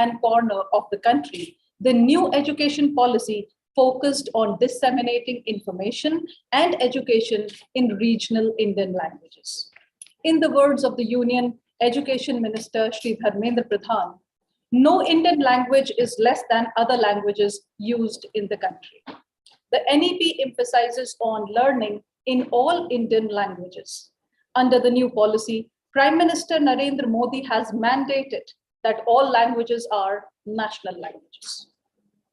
and corner of the country, the new education policy focused on disseminating information and education in regional Indian languages. In the words of the Union Education Minister, Shri Dharmendra Pradhan, no Indian language is less than other languages used in the country. The NEP emphasizes on learning in all Indian languages. Under the new policy, Prime Minister Narendra Modi has mandated that all languages are national languages.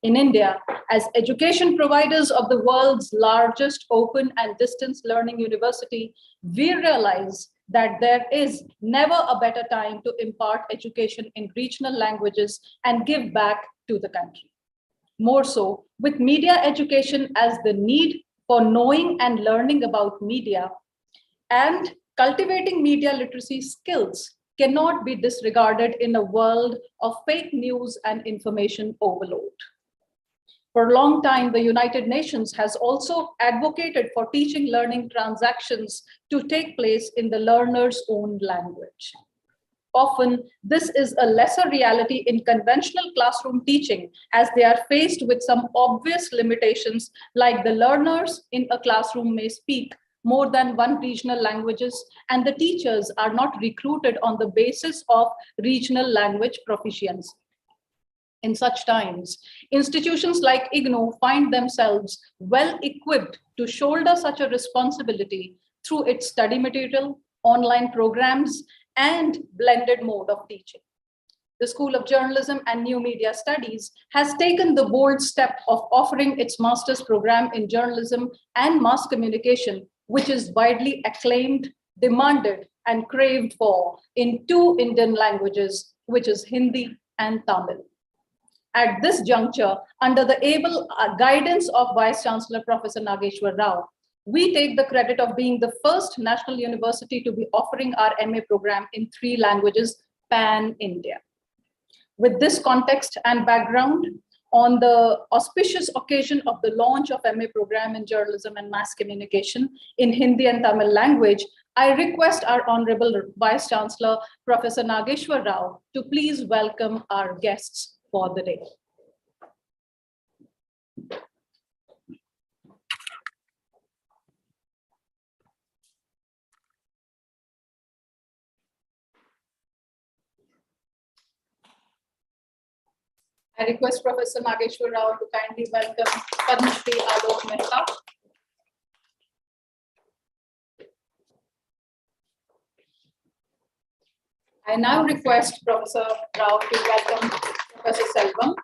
In India, as education providers of the world's largest open and distance learning university, we realize that there is never a better time to impart education in regional languages and give back to the country. More so, with media education as the need for knowing and learning about media, and cultivating media literacy skills cannot be disregarded in a world of fake news and information overload. For a long time, the United Nations has also advocated for teaching learning transactions to take place in the learner's own language. Often, this is a lesser reality in conventional classroom teaching, as they are faced with some obvious limitations, like the learners in a classroom may speak more than one regional languages, and the teachers are not recruited on the basis of regional language proficiency. In such times, institutions like IGNOU find themselves well equipped to shoulder such a responsibility through its study material, online programs, and blended mode of teaching. The School of Journalism and New Media Studies has taken the bold step of offering its master's program in journalism and mass communication, which is widely acclaimed, demanded, and craved for in two Indian languages, which is Hindi and Tamil. At this juncture, under the able guidance of Vice Chancellor Professor Nageshwar Rao, we take the credit of being the first national university to be offering our MA program in 3 languages, pan-India. With this context and background, on the auspicious occasion of the launch of MA program in journalism and mass communication in Hindi and Tamil language, I request our Honorable Vice Chancellor Professor Nageshwar Rao to please welcome our guests for the day. I request Professor Nageshwar Rao to kindly welcome Padma Shri Alok Mehta. I now request Professor Rao to welcome Professor Selvam.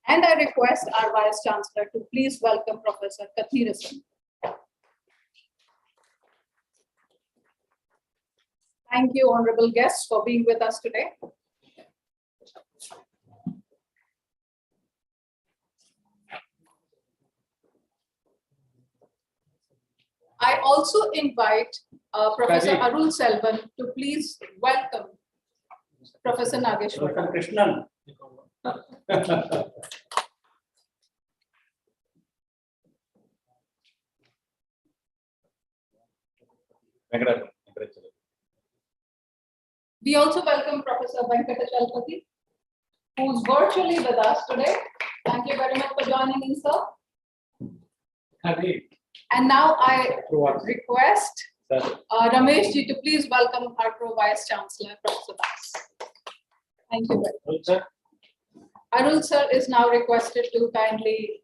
And I request our Vice Chancellor to please welcome Professor Kathirasan. Thank you, honorable guests, for being with us today. I also invite Professor Arul Selvan to please welcome Professor Nageshwar. Welcome, Krishnan. We also welcome Professor Venkatachalpati, who is virtually with us today. Thank you very much for joining in, sir. And now I request Ramesh ji to please welcome our Pro Vice Chancellor, Professor Das. Thank you very much. Arul sir is now requested to kindly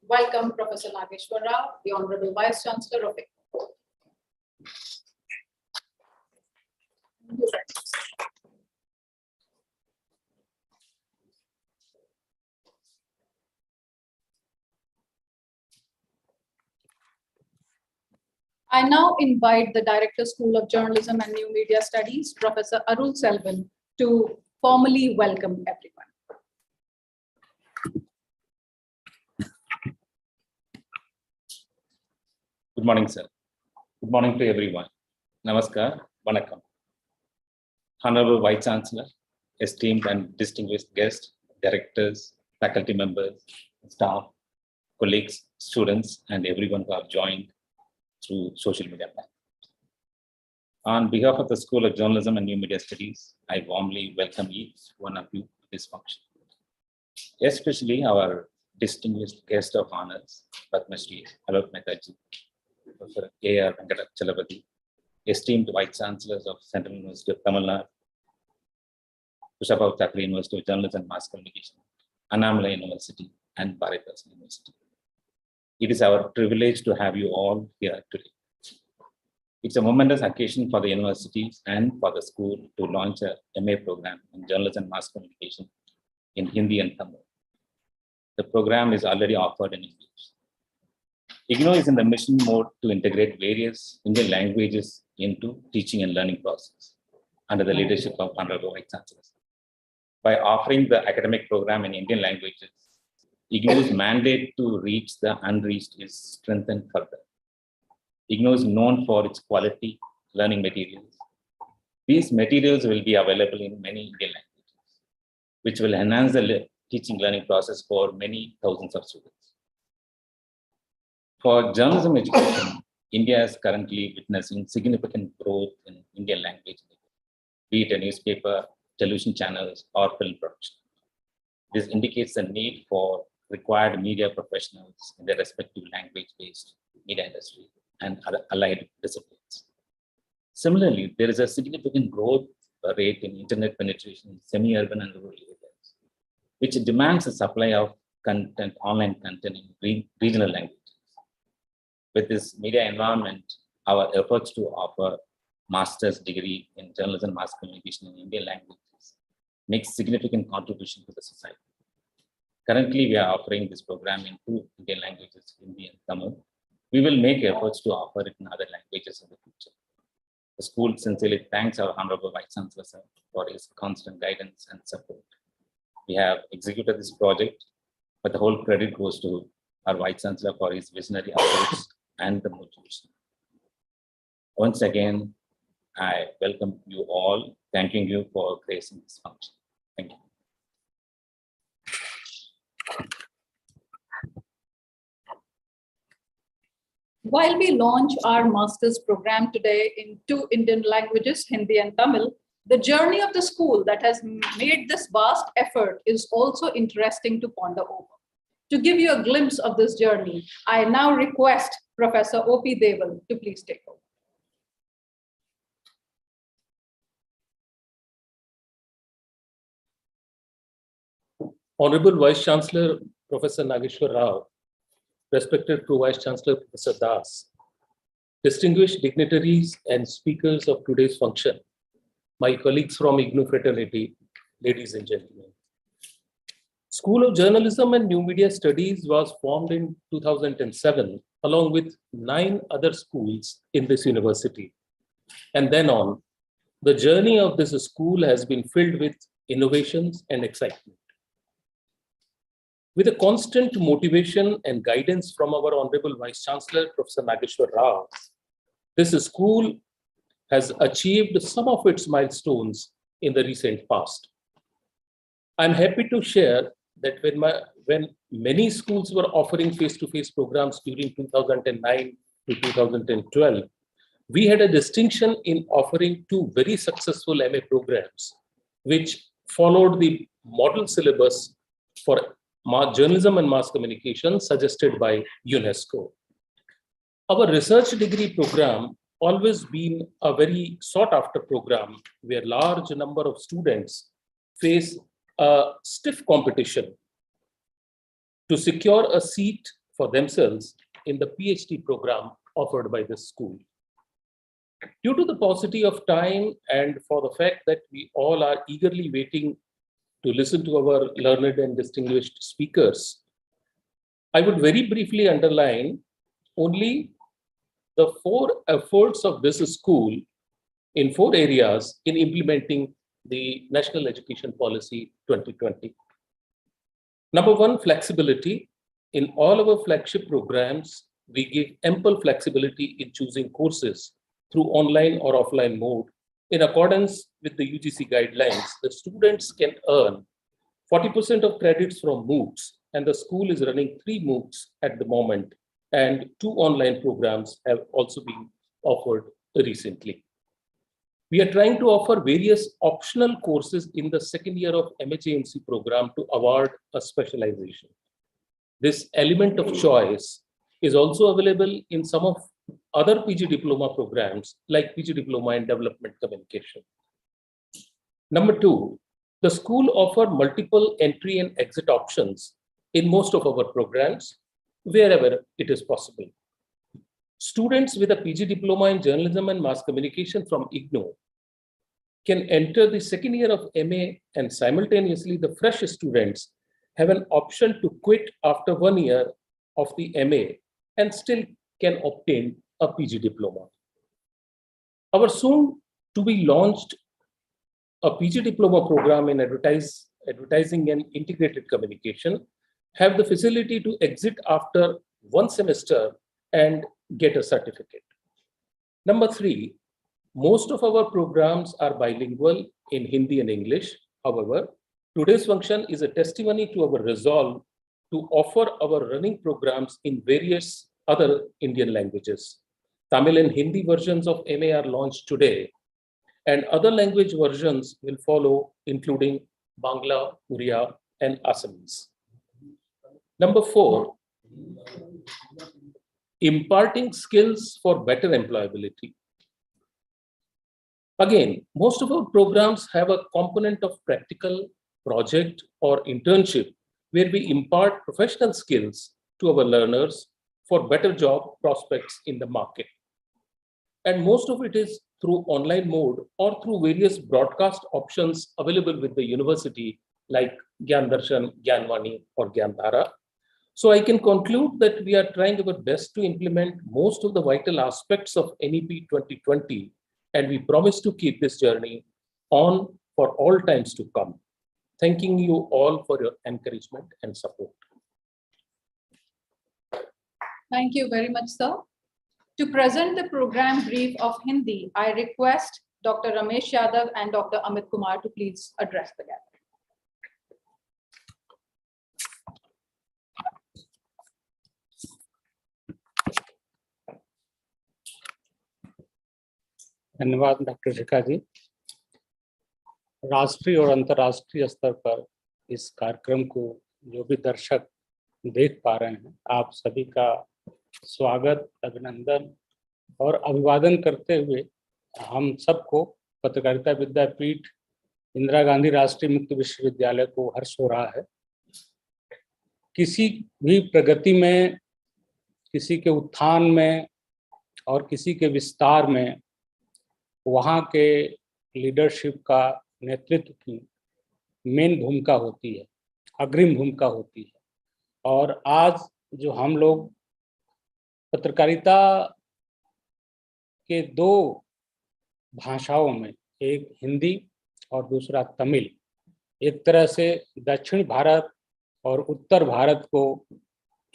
welcome Professor Nageshwar Rao, the Honorable Vice Chancellor of IGNOU. Thank you very much. I now invite the Director, School of Journalism and New Media Studies, Professor Arul Selvan, to formally welcome everyone. Good morning, sir. Good morning to everyone. Namaskar, Vanakkam. Honorable Vice Chancellor, esteemed and distinguished guests, directors, faculty members, staff, colleagues, students, and everyone who have joined through social media platforms. On behalf of the School of Journalism and New Media Studies, I warmly welcome each one of you to this function, especially our distinguished guest of honors, Padma Shri Alok Mehtaji, Professor A.R. Venkatachalapati, esteemed Vice Chancellors of Central University of Tamil Nadu, Bishop Thackeray University of Journalism and Mass Communication, Annamalai University, and Bharathasan University. It is our privilege to have you all here today. It's a momentous occasion for the universities and for the school to launch a MA program in Journalism and Mass Communication in Hindi and Tamil. The program is already offered in English. IGNOU is in the mission mode to integrate various Indian languages into teaching and learning process under the leadership of Honorable Vice Chancellors. By offering the academic program in Indian languages, IGNOU's mandate to reach the unreached is strengthened further. IGNOU is known for its quality learning materials. These materials will be available in many Indian languages, which will enhance the teaching learning process for many thousands of students. For journalism education, India is currently witnessing significant growth in Indian language, be it a newspaper, television channels, or film production. This indicates the need for required media professionals in their respective language-based media industry and other allied disciplines. Similarly, there is a significant growth rate in internet penetration in semi-urban and rural areas, which demands a supply of content, online content in regional languages. With this media environment, our efforts to offer master's degree in journalism and mass communication in Indian languages makes significant contribution to the society. Currently, we are offering this program in 2 Indian languages, Hindi and Tamil. We will make efforts to offer it in other languages in the future. The school sincerely thanks our Honorable Vice Chancellor sir for his constant guidance and support. We have executed this project, but the whole credit goes to our Vice Chancellor for his visionary approach and the motivation. Once again, I welcome you all, thanking you for gracing this function. Thank you. While we launch our master's program today in 2 Indian languages, Hindi and Tamil, the journey of the school that has made this vast effort is also interesting to ponder over. To give you a glimpse of this journey, I now request Professor O.P. Deval to please take over. Honorable Vice Chancellor Professor Nageshwar Rao, respected Pro-Vice Chancellor Professor Das, distinguished dignitaries and speakers of today's function, my colleagues from IGNOU fraternity, ladies and gentlemen. School of Journalism and New Media Studies was formed in 2007, along with 9 other schools in this university. And then on, the journey of this school has been filled with innovations and excitement. With a constant motivation and guidance from our Honorable Vice Chancellor, Professor Nageshwar Rao, this school has achieved some of its milestones in the recent past. I'm happy to share that when many schools were offering face-to-face programs during 2009 to 2012, we had a distinction in offering 2 very successful MA programs, which followed the model syllabus for journalism and mass communication suggested by UNESCO. Our research degree program always been a very sought after program where large number of students face a stiff competition to secure a seat for themselves in the PhD program offered by this school. Due to the paucity of time and for the fact that we all are eagerly waiting to listen to our learned and distinguished speakers, I would very briefly underline only the 4 efforts of this school in 4 areas in implementing the National Education Policy 2020. Number 1, flexibility. In all our flagship programs, we give ample flexibility in choosing courses through online or offline mode. In accordance with the UGC guidelines, the students can earn 40% of credits from MOOCs, and the school is running 3 MOOCs at the moment, and 2 online programs have also been offered recently. We are trying to offer various optional courses in the second year of MAJMC program to award a specialization. This element of choice is also available in some of other PG diploma programs like PG Diploma in Development Communication. Number two, the school offers multiple entry and exit options in most of our programs, wherever it is possible. Students with a PG Diploma in Journalism and Mass Communication from IGNOU can enter the second year of MA, and simultaneously the fresh students have an option to quit after 1 year of the MA and still can obtain a PG Diploma. Our soon to be launched a PG Diploma program in advertising and integrated communication have the facility to exit after 1 semester and get a certificate. Number three, most of our programs are bilingual in Hindi and English. However, today's function is a testimony to our resolve to offer our running programs in various other Indian languages. Tamil and Hindi versions of MA are launched today, and other language versions will follow, including Bangla, Oriya, and Assamese. Number four, imparting skills for better employability. Again, most of our programs have a component of practical project or internship where we impart professional skills to our learners for better job prospects in the market. And most of it is through online mode or through various broadcast options available with the university like Gyan Darshan, Gyanvani, or Gyandhara. So I can conclude that we are trying our best to implement most of the vital aspects of NEP 2020, and we promise to keep this journey on for all times to come. Thanking you all for your encouragement and support. Thank you very much, sir. To present the program brief of Hindi, I request Dr. Ramesh Yadav and Dr. Amit Kumar to please address the gathering. धन्यवाद doctor शिखा जी। राष्ट्रीय और अंतर्राष्ट्रीय स्तर पर इस कार्यक्रम को जो भी दर्शक देख पा रहे हैं, आप सभी का स्वागत, अभिनंदन और अभिवादन करते हुए हम सबको पत्रकारिता विद्यापीठ इंदिरा गांधी राष्ट्रीय मुक्त विश्वविद्यालय को हर्ष हो रहा है। किसी भी प्रगति में, किसी के उत्थान में और किसी के विस्तार में वहाँ के लीडरशिप का, नेतृत्व की मेन भूमिका होती है, अग्रिम भूमिका होती है। और आज जो हम लोग पत्रकारिता के दो भाषाओं में, एक हिंदी और दूसरा तमिल, एक तरह से दक्षिण भारत और उत्तर भारत को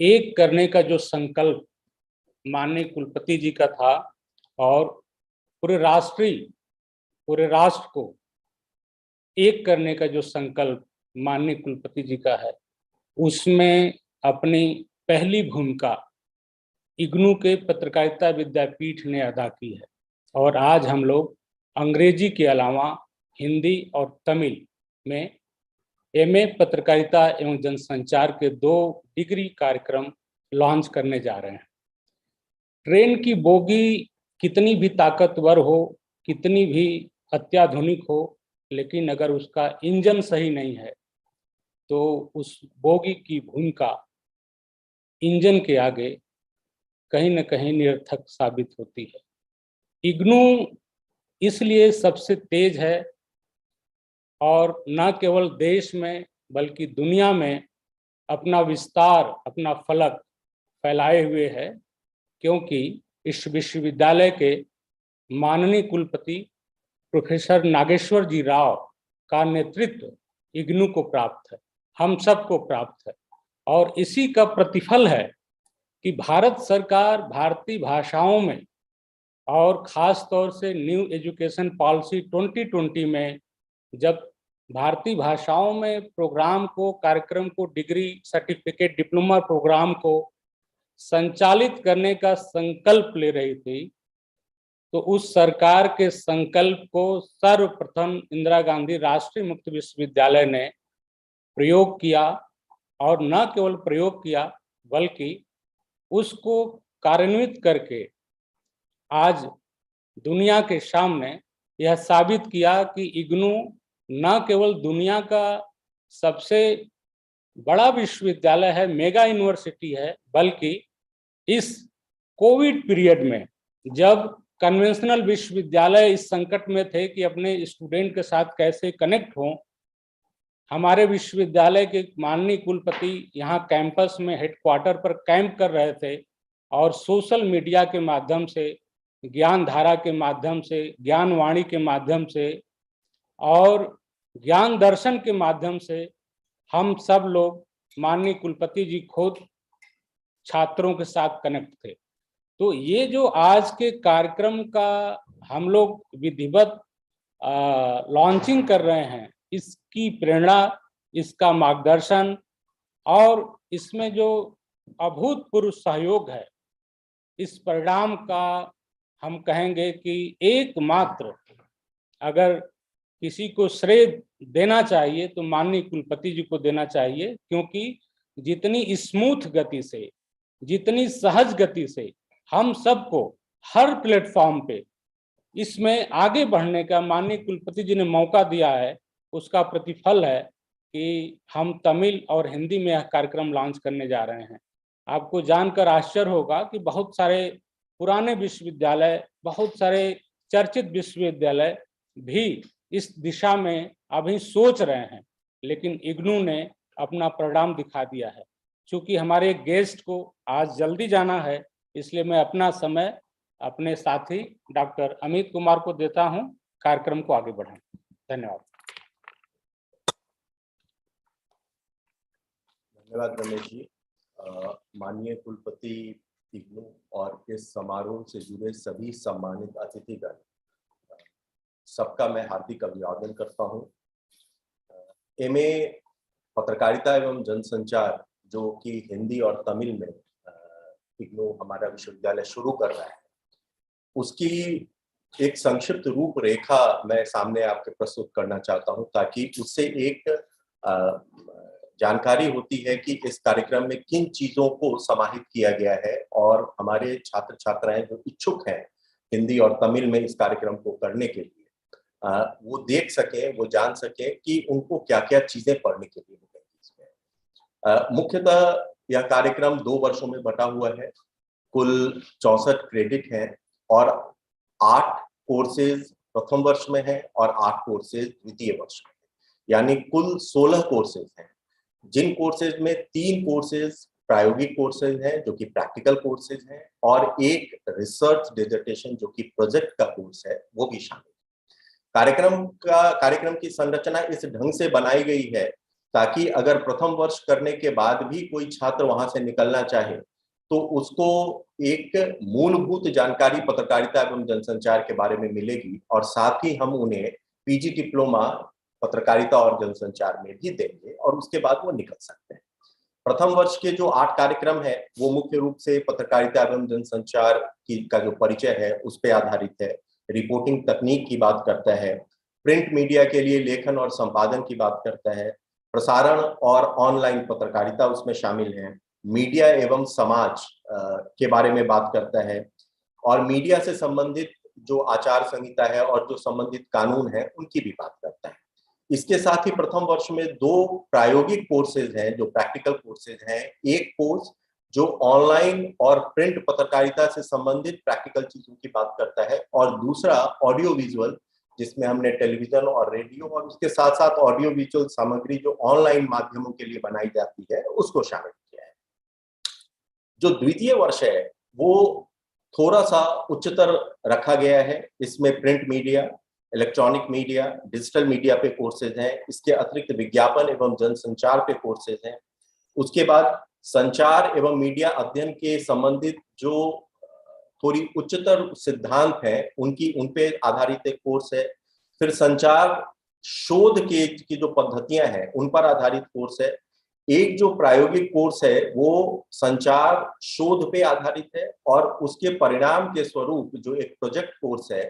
एक करने का जो संकल्प माननीय कुलपति जी का था और पूरे राष्ट्र को एक करने का जो संकल्प माननीय कुलपति जी का है, उसमें अपनी पहली भूमिका इग्नू के पत्रकारिता विद्यापीठ ने अदा की है। और आज हम लोग अंग्रेजी के अलावा हिंदी और तमिल में MA पत्रकारिता एवं जनसंचार के 2 डिग्री कार्यक्रम लॉन्च करने जा रहे हैं। ट्रेन की बोगी कितनी भी ताकतवर हो, कितनी भी अत्याधुनिक हो, लेकिन अगर उसका इंजन सही नहीं है तो उस बोगी की भूमिका इंजन के आगे कहीं न कहीं निरर्थक साबित होती है। इग्नू इसलिए सबसे तेज है और न केवल देश में बल्कि दुनिया में अपना विस्तार, अपना फलक फैलाए हुए है, क्योंकि इस विश्वविद्यालय के माननीय कुलपति प्रोफेसर नागेश्वर जी राव का नेतृत्व इग्नू को प्राप्त है, हम सबको प्राप्त है। और इसी का प्रतिफल है कि भारत सरकार भारतीय भाषाओं में और ख़ास तौर से न्यू एजुकेशन पॉलिसी 2020 में जब भारतीय भाषाओं में प्रोग्राम को, कार्यक्रम को, डिग्री, सर्टिफिकेट, डिप्लोमा प्रोग्राम को संचालित करने का संकल्प ले रही थी, तो उस सरकार के संकल्प को सर्वप्रथम इंदिरा गांधी राष्ट्रीय मुक्त विश्वविद्यालय ने प्रयोग किया, और न केवल प्रयोग किया बल्कि उसको कार्यान्वित करके आज दुनिया के सामने यह साबित किया कि इग्नू न केवल दुनिया का सबसे बड़ा विश्वविद्यालय है, मेगा यूनिवर्सिटी है, बल्कि इस कोविड पीरियड में जब कन्वेंशनल विश्वविद्यालय इस संकट में थे कि अपने स्टूडेंट के साथ कैसे कनेक्ट हों, हमारे विश्वविद्यालय के माननीय कुलपति यहाँ कैंपस में हेडक्वार्टर पर कैंप कर रहे थे और सोशल मीडिया के माध्यम से, ज्ञान धारा के माध्यम से, ज्ञानवाणी के माध्यम से और ज्ञान दर्शन के माध्यम से हम सब लोग माननीय कुलपति जी खुद छात्रों के साथ कनेक्ट थे। तो ये जो आज के कार्यक्रम का हम लोग विधिवत लॉन्चिंग कर रहे हैं, इसकी प्रेरणा, इसका मार्गदर्शन और इसमें जो अभूतपूर्व सहयोग है, इस परिणाम का हम कहेंगे कि एकमात्र अगर किसी को श्रेय देना चाहिए तो माननीय कुलपति जी को देना चाहिए, क्योंकि जितनी स्मूथ गति से, जितनी सहज गति से हम सबको हर प्लेटफॉर्म पे इसमें आगे बढ़ने का माननीय कुलपति जी ने मौका दिया है, उसका प्रतिफल है कि हम तमिल और हिंदी में यह कार्यक्रम लॉन्च करने जा रहे हैं। आपको जानकर आश्चर्य होगा कि बहुत सारे पुराने विश्वविद्यालय, बहुत सारे चर्चित विश्वविद्यालय भी इस दिशा में अभी सोच रहे हैं, लेकिन इग्नू ने अपना परिणाम दिखा दिया है। चूंकि हमारे गेस्ट को आज जल्दी जाना है, इसलिए मैं अपना समय अपने साथी डॉक्टर अमित कुमार को देता हूं, कार्यक्रम को आगे बढ़ाएं। धन्यवाद। धन्यवाद रमेश जी। माननीय कुलपति इग्नू और इस समारोह से जुड़े सभी सम्मानित अतिथिगण, सबका मैं हार्दिक अभिवादन करता हूं। एमए पत्रकारिता एवं जनसंचार, जो कि हिंदी और तमिल में इग्नू हमारा विश्वविद्यालय शुरू कर रहा है, उसकी एक संक्षिप्त रूपरेखा मैं सामने आपके प्रस्तुत करना चाहता हूं, ताकि उससे एक जानकारी होती है कि इस कार्यक्रम में किन चीजों को समाहित किया गया है और हमारे छात्र छात्राएं जो इच्छुक हैं हिंदी और तमिल में इस कार्यक्रम को करने के लिए, वो देख सके, वो जान सके कि उनको क्या क्या चीजें पढ़ने के लिए मिलेंगी इसमें। मुख्यतः यह कार्यक्रम 2 वर्षों में बटा हुआ है, कुल 64 क्रेडिट हैं और 8 कोर्सेज प्रथम वर्ष में है और 8 कोर्सेज द्वितीय वर्ष में है, यानी कुल 16 कोर्सेज हैं, जिन कोर्सेज में 3 कोर्सेज प्रायोगिक कोर्सेज हैं जो कि प्रैक्टिकल कोर्सेज हैं, और एक रिसर्च डिसर्टेशन जो कि प्रोजेक्ट का कोर्स है, वो भी शामिल है। कार्यक्रम की संरचना इस ढंग से बनाई गई है ताकि अगर प्रथम वर्ष करने के बाद भी कोई छात्र वहां से निकलना चाहे तो उसको एक मूलभूत जानकारी पत्रकारिता एवं जनसंचार के बारे में मिलेगी, और साथ ही हम उन्हें पीजी डिप्लोमा पत्रकारिता और जनसंचार में भी देंगे और उसके बाद वो निकल सकते हैं। प्रथम वर्ष के जो 8 कार्यक्रम है वो मुख्य रूप से पत्रकारिता एवं जनसंचार का जो परिचय है उस पर आधारित है, रिपोर्टिंग तकनीक की बात करता है, प्रिंट मीडिया के लिए लेखन और संपादन की बात करता है, प्रसारण और ऑनलाइन पत्रकारिता उसमें शामिल है, मीडिया एवं समाज के बारे में बात करता है, और मीडिया से संबंधित जो आचार संहिता है और जो संबंधित कानून है उनकी भी बात करता है। इसके साथ ही प्रथम वर्ष में 2 प्रायोगिक कोर्सेज हैं जो प्रैक्टिकल कोर्सेज हैं। एक कोर्स जो ऑनलाइन और प्रिंट पत्रकारिता से संबंधित प्रैक्टिकल चीजों की बात करता है, और दूसरा ऑडियो विजुअल, जिसमें हमने टेलीविजन और रेडियो और उसके साथ साथ ऑडियो विजुअल सामग्री जो ऑनलाइन माध्यमों के लिए बनाई जाती है उसको शामिल किया है। जो द्वितीय वर्ष है वो थोड़ा सा उच्चतर रखा गया है। इसमें print media, electronic media, digital media पे कोर्सेज हैं। इसके अतिरिक्त विज्ञापन एवं जनसंचार पे कोर्सेज हैं। उसके बाद संचार एवं मीडिया अध्ययन के संबंधित जो थोड़ी उच्चतर सिद्धांत हैं उन पे आधारित एक कोर्स है। फिर संचार शोध की जो पद्धतियां हैं उन पर आधारित कोर्स है। एक जो प्रायोगिक कोर्स है वो संचार शोध पे आधारित है और उसके परिणाम के स्वरूप जो एक प्रोजेक्ट कोर्स है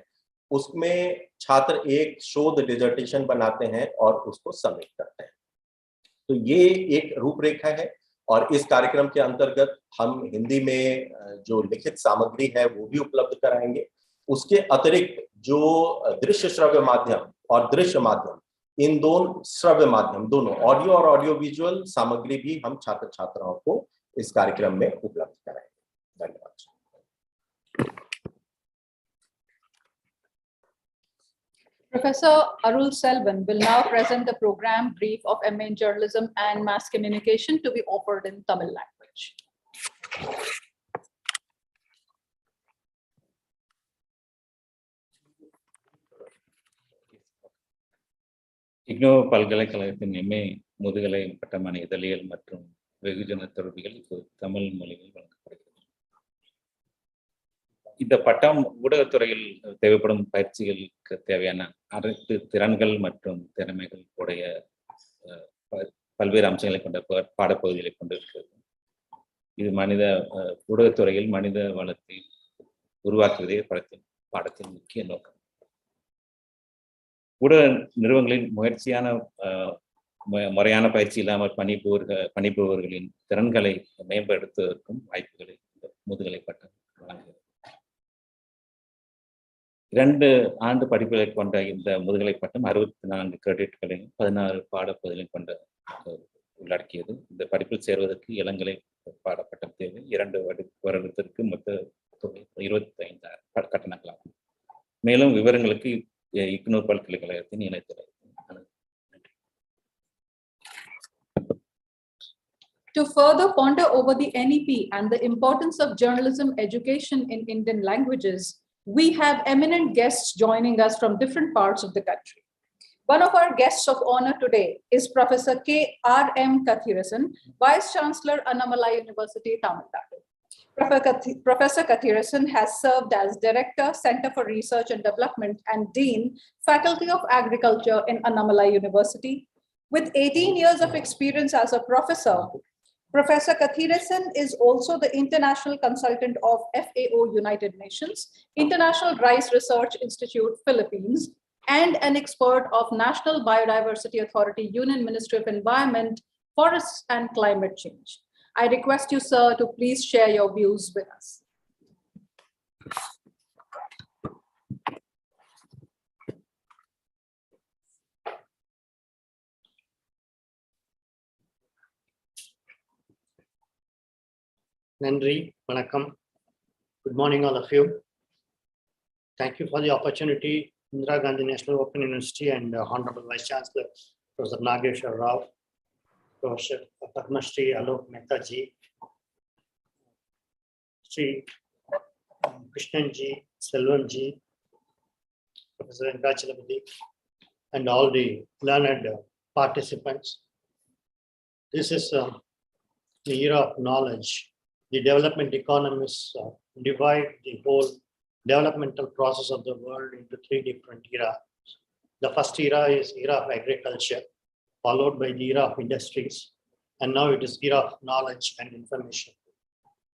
उसमें छात्र एक शोध डिसर्टेशन बनाते हैं और उसको सबमिट करते हैं। तो ये एक रूपरेखा है और इस कार्यक्रम के अंतर्गत हम हिंदी में जो लिखित सामग्री है वो भी उपलब्ध कराएंगे। उसके अतिरिक्त जो दृश्य श्रव्य माध्यम और दृश्य माध्यम, इन दोनों श्रव्य माध्यम दोनों ऑडियो और ऑडियो विजुअल सामग्री भी हम छात्र छात्राओं को इस कार्यक्रम में उपलब्ध कराएंगे। धन्यवाद। Professor Arul Selvan will now present the program brief of MA in Journalism and Mass Communication to be offered in Tamil language. IGNOU பல்கலைக்கழகத்தின் எம்ஏ முதுகலை பட்டமான இதழியல் மற்றும் வெகுஜன தொடர்புகள் இப்போ தமிழ் மொழியில் வழங்கப்படுகிறது. இந்த பட்டம் ஊடகத்துறையில் தேவைப்படும் பயிற்சிகளுக்கு தேவையான அனைத்து திறன்கள் மற்றும் திறமைகள் உடைய பல்வேறு அம்சங்களை கொண்ட பாடப்பகுதிகளை கொண்டிருக்கிறது. இது ஊடகத்துறையில் மனித வளத்தை உருவாக்குவதே பாடத்தின் முக்கிய நோக்கம். ஊடக நிறுவனங்களின் முறையான பயிற்சி இல்லாமல் பணிபுரிபவர்களின் திறன்களை மேம்படுத்துவதற்கும் வாய்ப்புகளை முதுகலை பட்டம் வழங்குகிறது. 2 ஆண்டு படிப்புகளை கொண்ட இந்த முதுகலை பட்டம் 64 கிரெடிட்களையும் 16 பாடப்பகுதிகளையும் கொண்ட உள்ளடக்கியது. இந்த படிப்பில் சேர்வதற்கு இளங்கலை பாடப்பட்டம் தேவை. 2 வருடத்திற்கு மொத்த 25,000 கட்டணங்களாகும். மேலும் விவரங்களுக்கு இக்னோ பல்கலைக்கழகத்தின் இணையதளம். To further ponder over the NEP and the importance of journalism education in Indian languages, we have eminent guests joining us from different parts of the country. One of our guests of honor today is Professor K.R.M. Kathirasan, Vice Chancellor, Annamalai University, Tamil Nadu. Professor Kathirasan has served as Director, Center for Research and Development and Dean, Faculty of Agriculture in Annamalai University. With 18 years of experience as a professor, Professor Kathirasan is also the international consultant of FAO United Nations, International Rice Research Institute, Philippines, and an expert of National Biodiversity Authority, Union Ministry of Environment, Forests and Climate Change. I request you, sir, to please share your views with us. Nandri, Vanakkam. Good morning, all of you. Thank you for the opportunity, Indira Gandhi National Open University and Honorable Vice Chancellor, Professor Nageshwar Rao, Professor Padma Shri Alok Mehta ji, Shri Krishnan ji, Selvan ji, Professor Venkatachalapati, and all the learned participants. This is the era of knowledge. The development economists divide the whole developmental process of the world into 3 different eras. The first era is era of agriculture, followed by the era of industries, and now it is era of knowledge and information.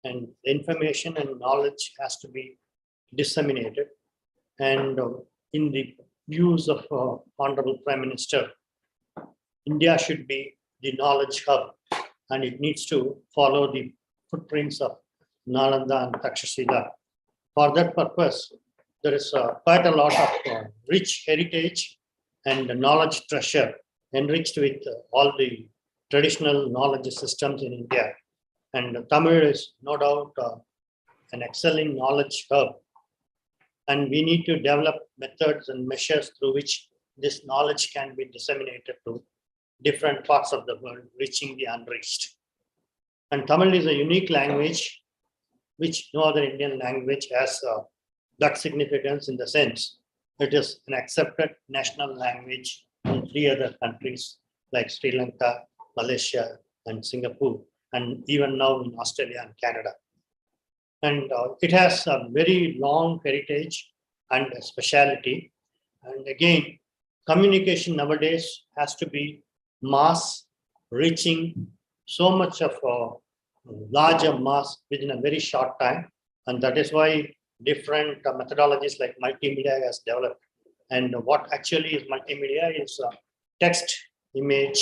And information and knowledge has to be disseminated. And in the views of Honorable Prime Minister, India should be the knowledge hub, and it needs to follow the footprints of Nalanda and Takshashila. For that purpose, there is quite a lot of rich heritage and knowledge treasure enriched with all the traditional knowledge systems in India. And Tamil is no doubt an excelling knowledge hub. And we need to develop methods and measures through which this knowledge can be disseminated to different parts of the world, reaching the unreached. And Tamil is a unique language which no other Indian language has that significance, in the sense it is an accepted national language in 3 other countries like Sri Lanka, Malaysia, and Singapore, and even now in Australia and Canada. And it has a very long heritage and a speciality. And again, communication nowadays has to be mass, reaching so much of larger mass within a very short time. And that is why different methodologies like multimedia has developed. And what actually is multimedia is text, image,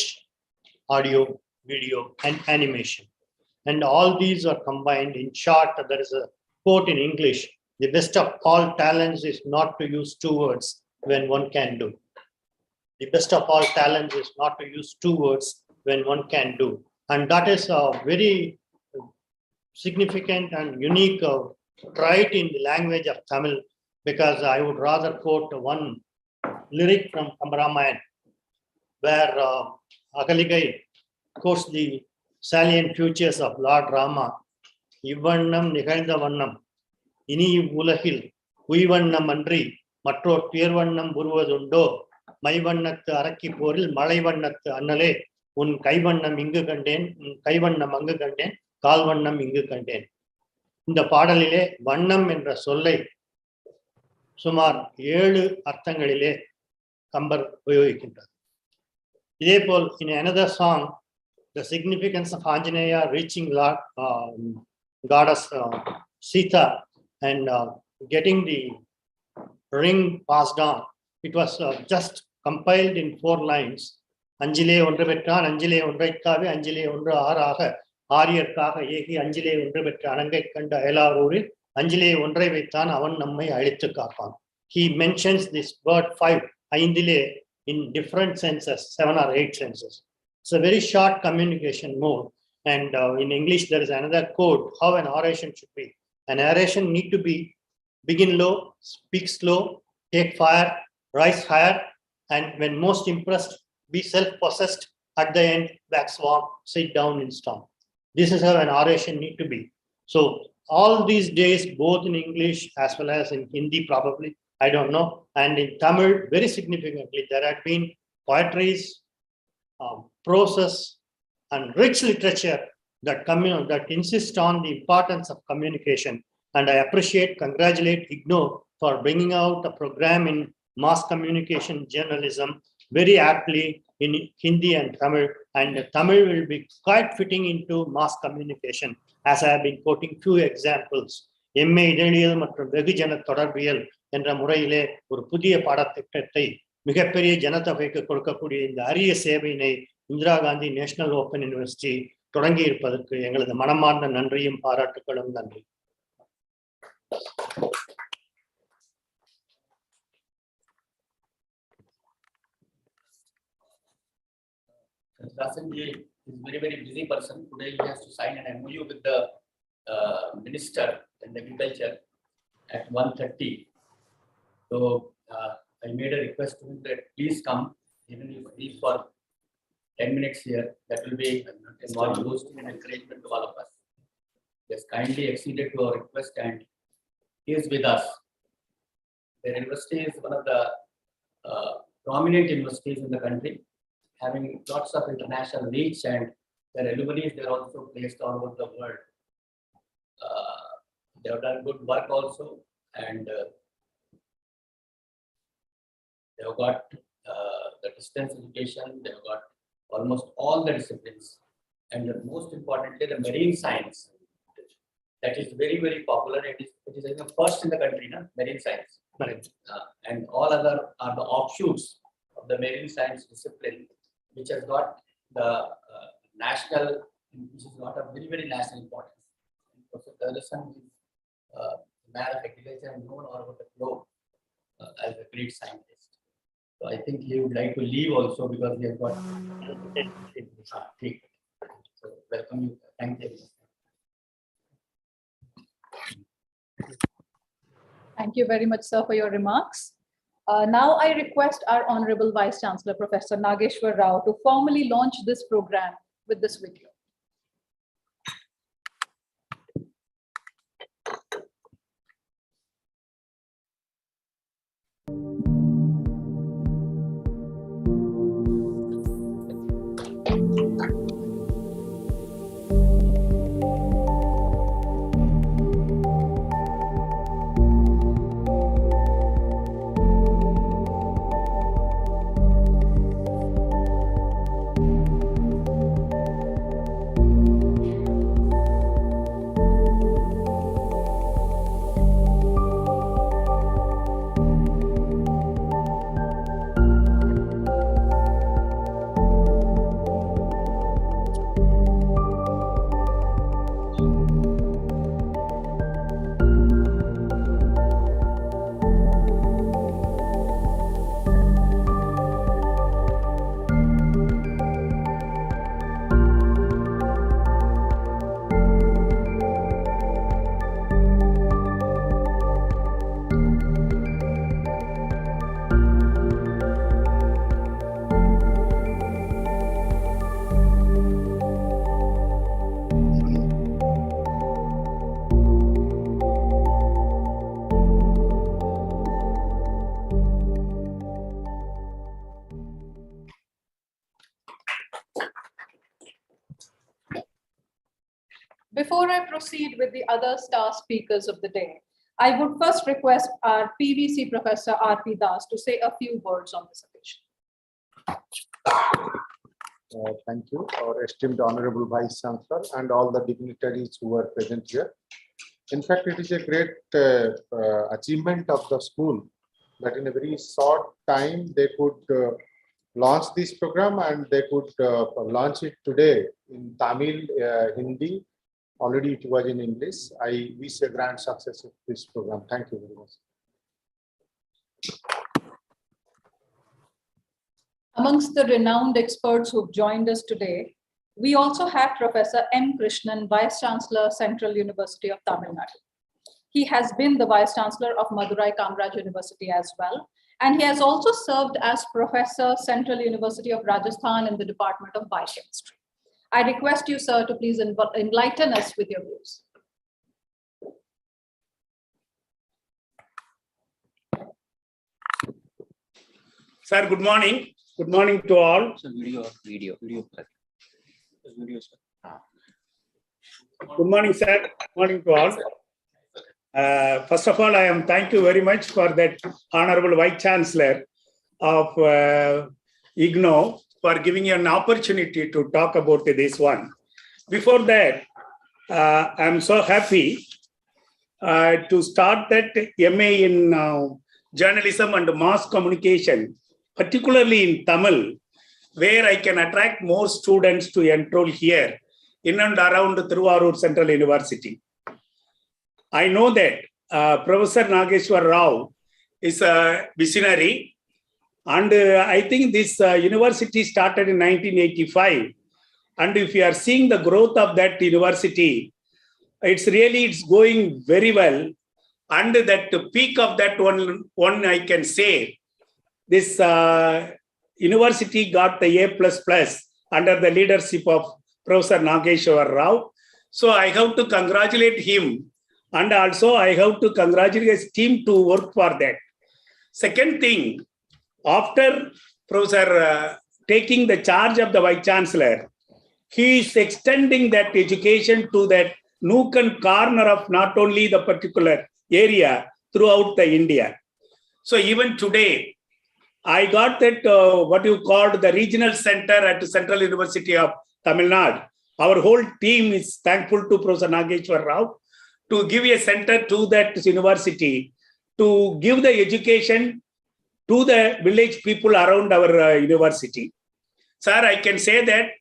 audio, video, and animation. And all these are combined. In short, there is a quote in English: the best of all talents is not to use two words when one can do. The best of all talents is not to use two words when one can do. And that is a very significant and unique trait in the language of Tamil, because I would rather quote one lyric from Kambaramayan, where Akaligai quotes the salient features of Lord Rama. Ivannam நிகழ்ந்த வண்ணம் இனி உலகில் உய்வண்ணம் அன்றி மற்றோர் துயர்வண்ணம் உருவதுண்டோ மைவண்ணத்து அரக்கி போரில் மலைவண்ணத்து அண்ணலே உன் கைவண்ணம் இங்கு கண்டேன் உன் கைவண்ணம் அங்கு கண்டேன் கால்வண்ணம் இங்கு கண்டேன். இந்த பாடலிலே வண்ணம் என்ற சொல்லை சுமார் 7 அர்த்தங்களிலே கம்பர் உபயோகிக்கின்றார். இதேபோல் in another song, the significance of Anjaneya reaching Lord, goddess Sita and getting the ring passed on, it was just compiled in 4 lines. அஞ்சிலே ஒன்று பெற்றான் அஞ்சிலே ஒன்றைக்காவே அஞ்சிலே ஒன்று ஆறாக ஆரியற்காக ஏகி அஞ்சிலே ஒன்று பெற்ற அணங்கை கண்ட அயலாரூரில் அஞ்சிலே ஒன்றை வைத்தான் அவன் நம்மை அழித்து காப்பான். He mentions this word 5, ஐந்திலே, in different senses, 7 or 8 senses. It's a very short communication mode. And in English, there is another code how an oration should be. An oration need to be begin low, speak slow, take fire, rise higher, and when most impressed, be self-possessed. At the end, wax warm, sit down in storm. This is how an oration need to be. So all these days, both in English as well as in Hindi, probably, I don't know, and in Tamil, very significantly, there had been poetries, prose, and rich literature that insist on the importance of communication. And I appreciate, congratulate IGNOR for bringing out a program in mass communication journalism very aptly in Hindi and Tamil. And Tamil will be quite fitting into mass communication, as I have been quoting few examples. MA இதழியல் மற்றும் வெகுஜன தொடர்பியல் என்ற முறையிலே ஒரு புதிய பாடத்திட்டத்தை மிகப்பெரிய ஜனத்தொகைக்கு கொடுக்கக்கூடிய இந்த அரிய சேவையினை Indira Gandhi National Open University தொடங்கி இருப்பதற்கு எங்களது மனமார்ந்த நன்றியும் பாராட்டுகளும். நன்றி. Dasanji is very, very busy person. Today he has to sign an MOU with the Minister in Agriculture at 1:30. So I made a request to him that please come, even if he's for 10 minutes here. That will be a more boosting and encouragement to all of us. He has kindly acceded to our request and he is with us. The university is one of the prominent universities in the country, having lots of international reach, and their alumni, they are also placed all over the world. They have done good work also, and they have got the distance education, they have got almost all the disciplines, and most importantly, the marine science. That is very, very popular. It is the first in the country, na? Marine science. And all other are the offshoots of the marine science discipline, which has got the national, which has got a very, very national importance. Professor Dalasan is a man of agriculture and known all over the globe as a great scientist. So I think he would like to leave also because he has got. So welcome you. Thank you. Thank you very much, sir, for your remarks. Now I request our Honorable Vice Chancellor, Professor Nageshwar Rao, to formally launch this program with this video. Before I proceed with the other star speakers of the day, I would first request our PVC Professor R.P. Das to say a few words on this occasion. Thank you, our esteemed Honorable Vice Chancellor and all the dignitaries who are present here. In fact, it is a great achievement of the school that in a very short time they could launch this program, and they could launch it today in Tamil, Hindi. Already it was in English. I wish a grand success of this program. Thank you very much. Amongst the renowned experts who've joined us today, we also have Professor M. Krishnan, Vice Chancellor, Central University of Tamil Nadu. He has been the Vice Chancellor of Madurai Kamraj University as well, and he has also served as Professor, Central University of Rajasthan in the Department of Biochemistry. I request you, sir, to please enlighten us with your views. Sir, good morning. Good morning to all. Video. Good morning, sir. Good morning to all. First of all, I am thank you very much for that Honorable Vice Chancellor of IGNO for giving you an opportunity to talk about this one. Before that, I'm so happy to start that MA in journalism and mass communication, particularly in Tamil, where I can attract more students to enroll here in and around Thiruvarur Central University. I know that Professor Nageshwar Rao is a visionary, and I think this university started in 1985. And if you are seeing the growth of that university, it's going very well. And that peak of that one I can say, this university got the A++ under the leadership of Professor Nageshwar Rao. So I have to congratulate him, and also I have to congratulate his team to work for that. Second thing, after Professor taking the charge of the Vice Chancellor, he is extending that education to that nook and corner of not only the particular area throughout the India. So even today, I got that what you called the regional center at the Central University of Tamil Nadu. Our whole team is thankful to Professor Nageshwar Rao to give a center to that university to give the education to the village people around our university. Sir, I can say that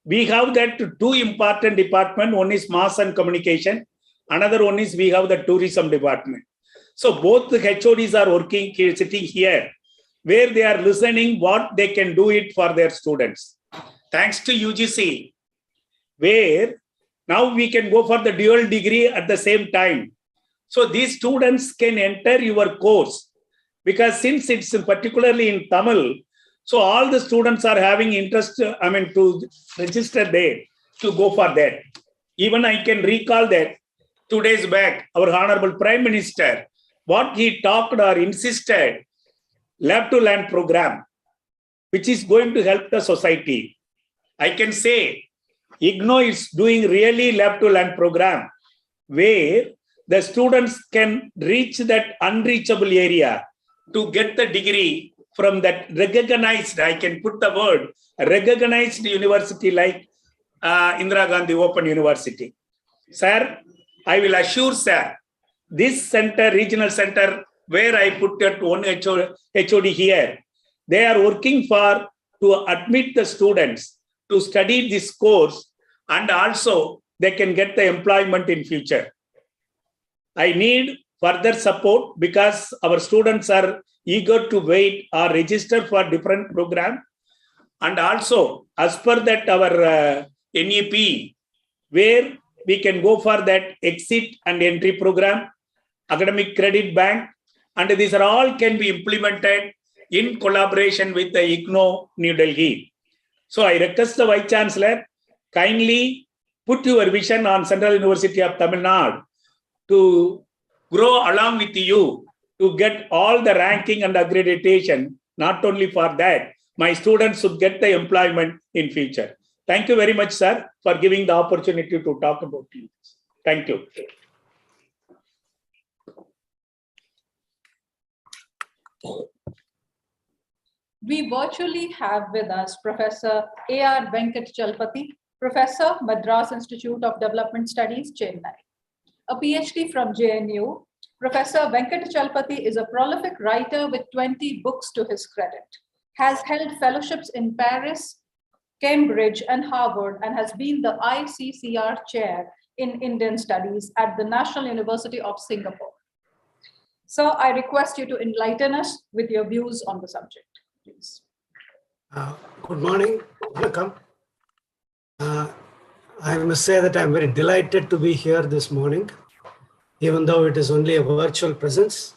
we have that two important departments. One is mass and communication. Another one is we have the tourism department. So both the HODs are working here, sitting here, where they are listening what they can do it for their students. Thanks to UGC, where now we can go for the dual degree at the same time. So these students can enter your course, because since it's particularly in Tamil, so all the students are having interest, to register there, to go for that. Even I can recall that 2 days back, our Honorable Prime Minister, what he talked or insisted, lab to land program, which is going to help the society. I can say IGNO is doing really lab to land program, where the students can reach that unreachable area to get the degree from that recognized, I can put the word, recognized university like Indira Gandhi Open University. Sir, I will assure, sir, this center, regional center, where I put that one HOD here, they are working to admit the students to study this course, and also they can get the employment in future. I need further support because our students are eager to wait or register for different program. And also, as per that our NEP, where we can go for that exit and entry program, academic credit bank, and these are all can be implemented in collaboration with the IGNO New Delhi. So I request the Vice Chancellor, kindly put your vision on Central University of Tamil Nadu to grow along with you to get all the ranking and accreditation. Not only for that, my students should get the employment in future. Thank you very much, sir, for giving the opportunity to talk about you. Thank you. We virtually have with us Professor A.R. Venkat Chalpati, Professor, Madras Institute of Development Studies, Chennai. A PhD from JNU, Professor Venkat Chalpati is a prolific writer with 20 books to his credit, has held fellowships in Paris, Cambridge, and Harvard, and has been the ICCR chair in Indian Studies at the National University of Singapore. So I request you to enlighten us with your views on the subject, please. Good morning, welcome. I must say that I'm very delighted to be here this morning, even though it is only a virtual presence.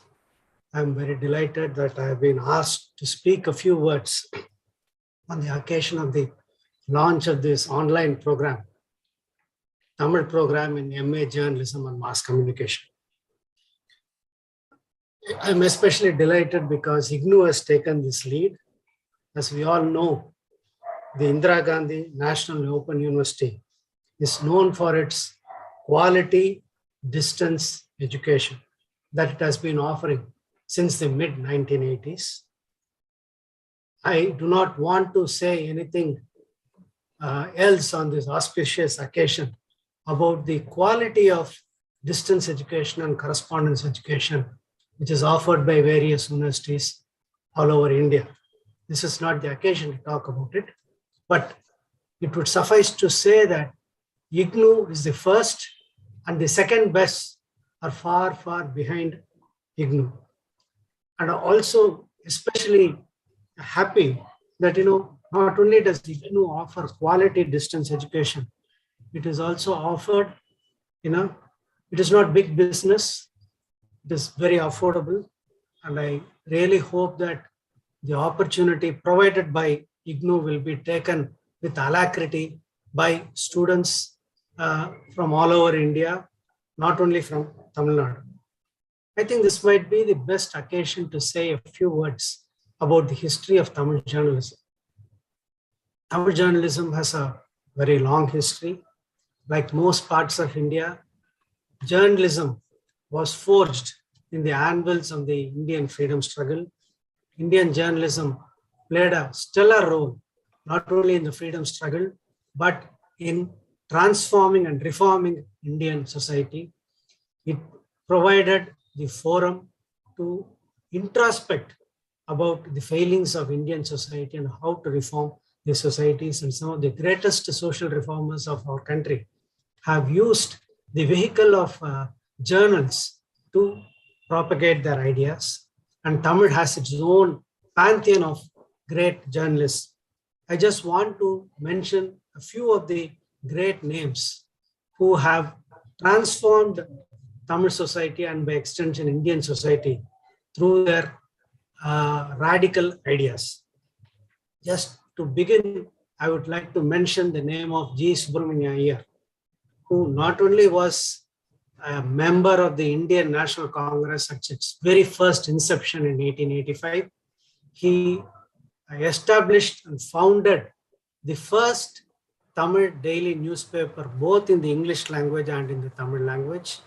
I'm very delighted that I have been asked to speak a few words on the occasion of the launch of this online program, Tamil program in MA Journalism and Mass Communication. I'm especially delighted because IGNU has taken this lead. As we all know, the Indira Gandhi National Open University is known for its quality distance education that it has been offering since the mid-1980s. I do not want to say anything else on this auspicious occasion about the quality of distance education and correspondence education which is offered by various universities all over India. This is not the occasion to talk about it, but it would suffice to say that IGNU is the first and the second best are far, far behind IGNU. And also especially happy that, not only does IGNU offer quality distance education, it is also offered, it is not big business, it is very affordable. And I really hope that the opportunity provided by IGNU will be taken with alacrity by students from all over India, not only from Tamil Nadu. I think this might be the best occasion to say a few words about the history of Tamil journalism. Tamil journalism has a very long history. Like most parts of India, journalism was forged in the anvils of the Indian freedom struggle. Indian journalism played a stellar role, not only in the freedom struggle, but in transforming and reforming Indian society. It provided the forum to introspect about the failings of Indian society and how to reform the societies. And some of the greatest social reformers of our country have used the vehicle of journals to propagate their ideas. And Tamil has its own pantheon of great journalists. I just want to mention a few of the great names who have transformed Tamil society and by extension Indian society through their radical ideas. Just to begin, I would like to mention the name of G. Subramania Iyer, who not only was a member of the Indian National Congress at its very first inception in 1885, he established and founded the first Tamil daily newspaper, both in the English language and in the Tamil language.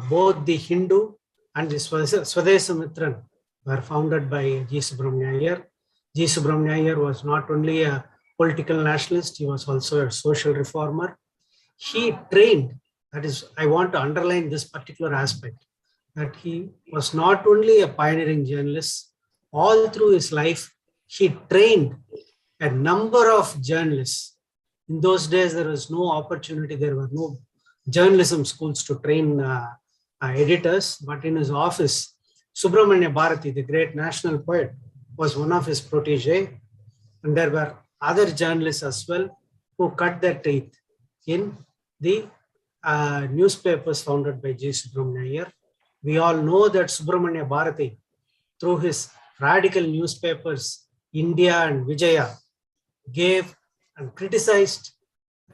Both the Hindu and the Swadesamitran were founded by G. Subramania Iyer. G. Subramania Iyer was not only a political nationalist, he was also a social reformer. He trained, that is, I want to underline this particular aspect, that he was not only a pioneering journalist, all through his life, he trained a number of journalists. In those days, there was no opportunity, there were no journalism schools to train editors, but in his office, Subramanya Bharati, the great national poet, was one of his protege, and there were other journalists as well who cut their teeth in the newspapers founded by G. Subramania Iyer. We all know that Subramanya Bharati, through his radical newspapers, India and Vijaya, gave and criticized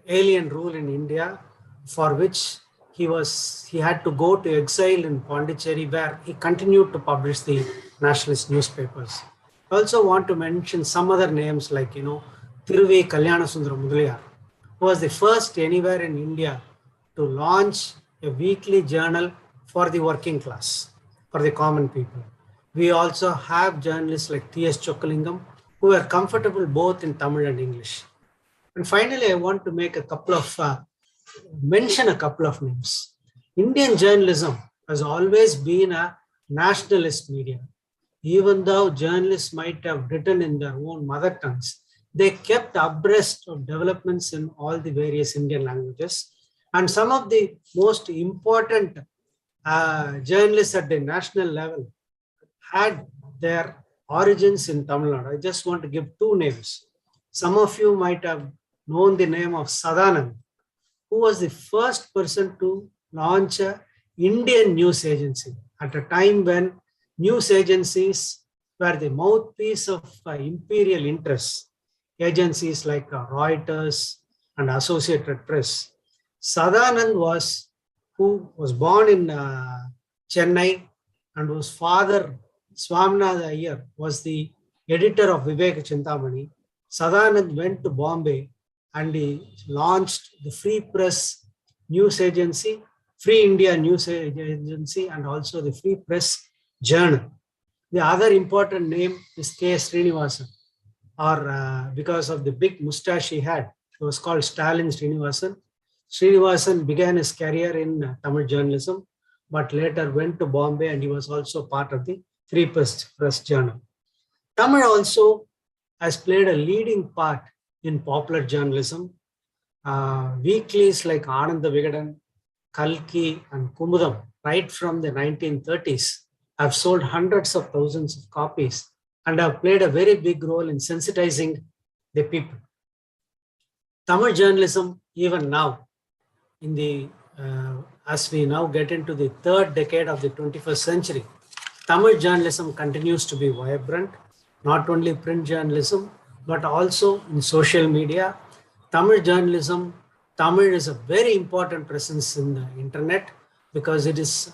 alien rule in India, for which he had to go to exile in Pondicherry, where he continued to publish the nationalist newspapers. I also want to mention some other names like, Thiruvi Kalyanasundara Mudaliyar, who was the first anywhere in India to launch a weekly journal for the working class, for the common people. We also have journalists like T.S. Chokkalingam, who are comfortable both in Tamil and English. And finally, I want to make mention a couple of names. Indian journalism has always been a nationalist media. Even though journalists might have written in their own mother tongues, they kept abreast of developments in all the various Indian languages. And some of the most important journalists at the national level had their origins in Tamil Nadu. I just want to give two names. Some of you might have known the name of Sadanand, who was the first person to launch an Indian news agency at a time when news agencies were the mouthpiece of imperial interests, agencies like Reuters and Associated Press. Sadanand who was born in Chennai, and whose father, Swaminatha Iyer, was the editor of Vivek Chintamani. Sadanand went to Bombay and he launched the Free Press News Agency, Free India News Agency, and also the Free Press Journal. The other important name is K. Srinivasan, or because of the big mustache he had, it was called Stalin Srinivasan. Srinivasan began his career in Tamil journalism, but later went to Bombay, and he was also part of the Free Press Journal. Tamil also has played a leading part in popular journalism. Weeklies like Ananda Vigadan, Kalki, and Kumudam, right from the 1930s, have sold hundreds of thousands of copies and have played a very big role in sensitizing the people. Tamil journalism, even now, as we now get into the third decade of the 21st century, Tamil journalism continues to be vibrant, not only print journalism, but also in social media. Tamil journalism, Tamil is a very important presence in the internet because it is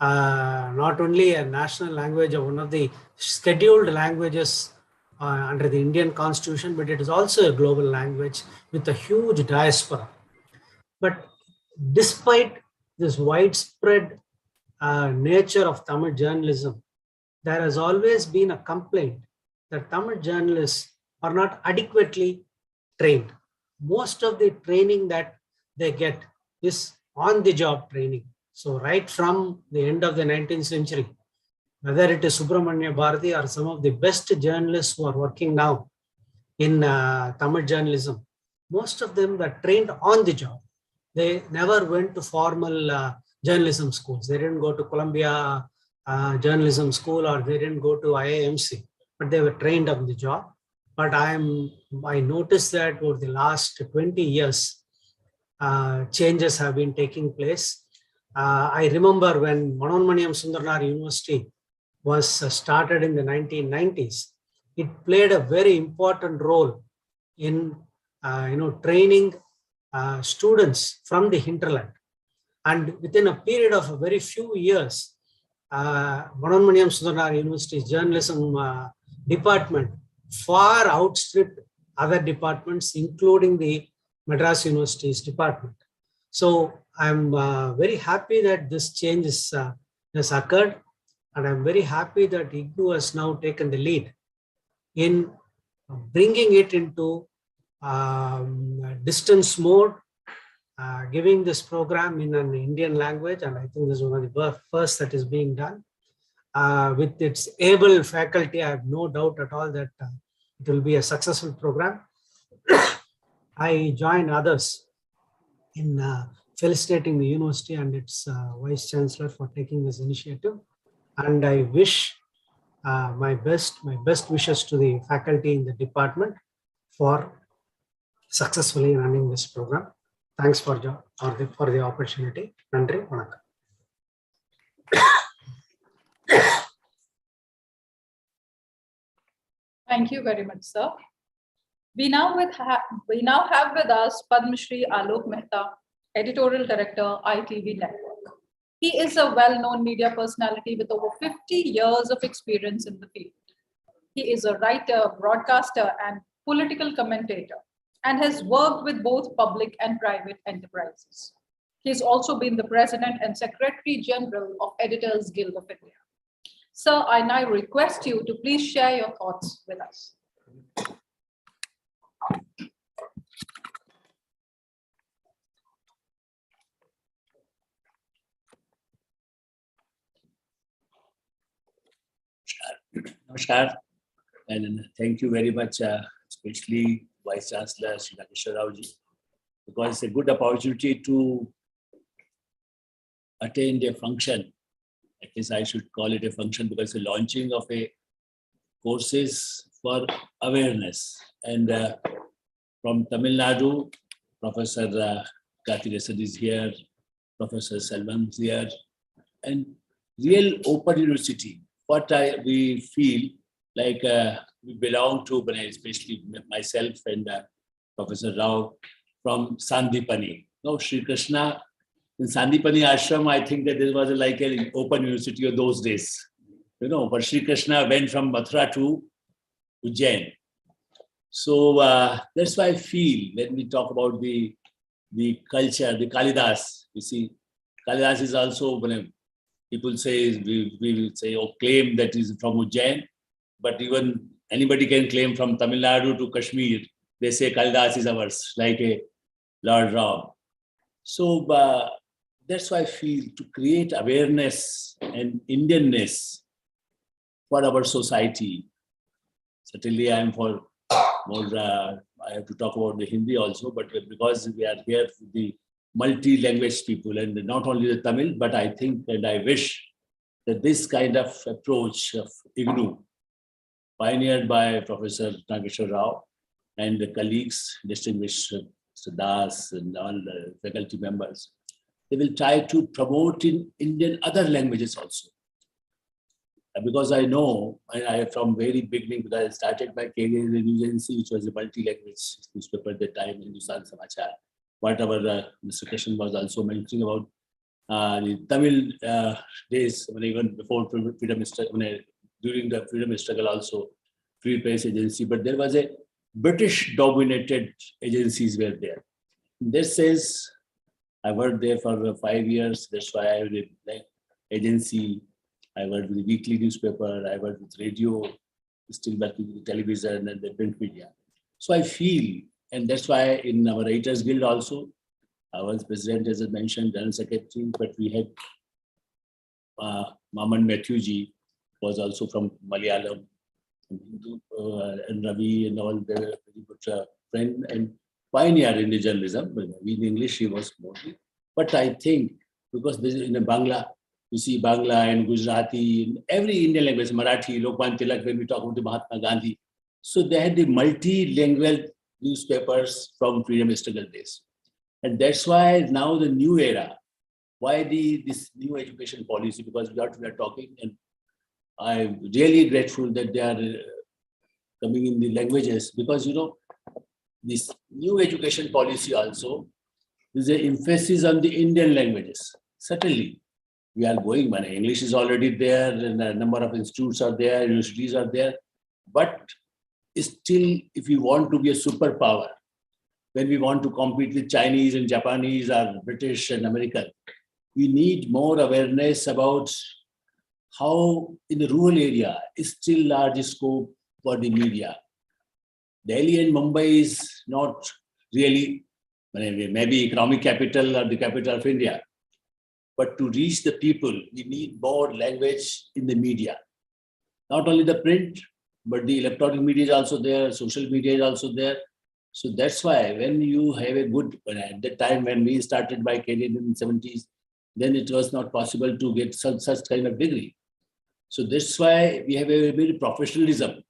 not only a national language or one of the scheduled languages under the Indian Constitution, but it is also a global language with a huge diaspora. But despite this widespread nature of Tamil journalism, there has always been a complaint that Tamil journalists are not adequately trained. Most of the training that they get is on-the-job training. So right from the end of the 19th century, whether it is Subramanya Bharati or some of the best journalists who are working now in Tamil journalism, most of them were trained on the job. They never went to formal journalism schools. They didn't go to Columbia Journalism School, or they didn't go to IAMC, but they were trained on the job. But I noticed that over the last 20 years, changes have been taking place. I remember when Manonmaniyam Sundarnar University was started in the 1990s, it played a very important role in training students from the hinterland. And within a period of a very few years, Manonmaniyam Sundarnar University's journalism department far outstripped other departments, including the Madras University's department. So I'm very happy that this change has occurred, and I'm very happy that IGNOU has now taken the lead in bringing it into distance mode, giving this program in an Indian language, and I think this is one of the first that is being done. With its able faculty, I have no doubt at all that it will be a successful program. I join others in felicitating the university and its Vice Chancellor for taking this initiative. And I wish my best wishes to the faculty in the department for successfully running this program. Thanks for the opportunity. Nandri, vanakkam. Thank you very much, sir. We now have with us Padma Shri Alok Mehta, Editorial Director, ITV Network. He is a well-known media personality with over 50 years of experience in the field. He is a writer, broadcaster, and political commentator, and has worked with both public and private enterprises. He has also been the President and Secretary General of Editors Guild of India. Sir, I now request you to please share your thoughts with us. Namaskar, and thank you very much, especially Vice Chancellor Shri Nageswar Rao ji, because it's a good opportunity to attend a function. At least I should call it a function because it's a launching of a courses for awareness. And from Tamil Nadu, Professor Karthikeyan is here, Professor Selvam is here, and real open university. What we feel like we belong to, especially myself and Professor Rao from Sandipani. No, Sri Krishna in Sandipani Ashram, I think that there was like an open university of those days. You know, but Sri Krishna went from Mathura to Ujjain. So that's why I feel when we talk about the culture, the Kalidas, you see, Kalidas is also, people say, we will say, or claim that is from Ujjain, but even anybody can claim from Tamil Nadu to Kashmir, they say Kalidas is ours, like a Lord Ram. So that's why I feel to create awareness and Indianness for our society. Certainly I am for more, I have to talk about the Hindi also, but because we are here with the multi-language people and not only the Tamil, but I think and I wish that this kind of approach of IGNU, pioneered by Professor Nageswar Rao and the colleagues, distinguished Mr. Das and all the faculty members, they will try to promote in Indian other languages also. Because I know, I from very beginning, because I started my career in the news agency, which was a multi-language newspaper at the time, Hindustan Samachar. Whatever Mr. Krishan was also mentioning about the Tamil days, even before freedom struggle, during the freedom struggle also, Free Press Agency, but there was a British-dominated agencies were there. This says, I worked there for 5 years. That's why I did like agency. I worked with the weekly newspaper. I worked with radio, still working with television and the print media. So I feel, and that's why in our Editors Guild also, I was president, as I mentioned, general secretary, but we had Maman Matthewji was also from Malayalam, and Ravi and all, they were very good friend and pioneer in the journalism. But in English, he was mostly. But I think because this is in Bangla, you see Bangla and Gujarati, in every Indian language, Marathi, Lokman Tilak, when we talk about the Mahatma Gandhi. So they had the multilingual newspapers from freedom struggle days. And that's why now the new era, why this new education policy, because we are talking, and I'm really grateful that they are coming in the languages, because, you know, this new education policy also is an emphasis on the Indian languages. Certainly, we are going, English is already there, and a number of institutes are there, universities are there, but still, if we want to be a superpower, when we want to compete with Chinese and Japanese or British and American, we need more awareness about how in the rural area is still large scope for the media. Delhi and Mumbai is not really, maybe economic capital or the capital of India. But to reach the people, we need more language in the media. Not only the print, but the electronic media is also there, social media is also there. So that's why when you have a good, at the time when we started my career in the 70s, then it was not possible to get such kind of degree. So that's why we have a very professionalism.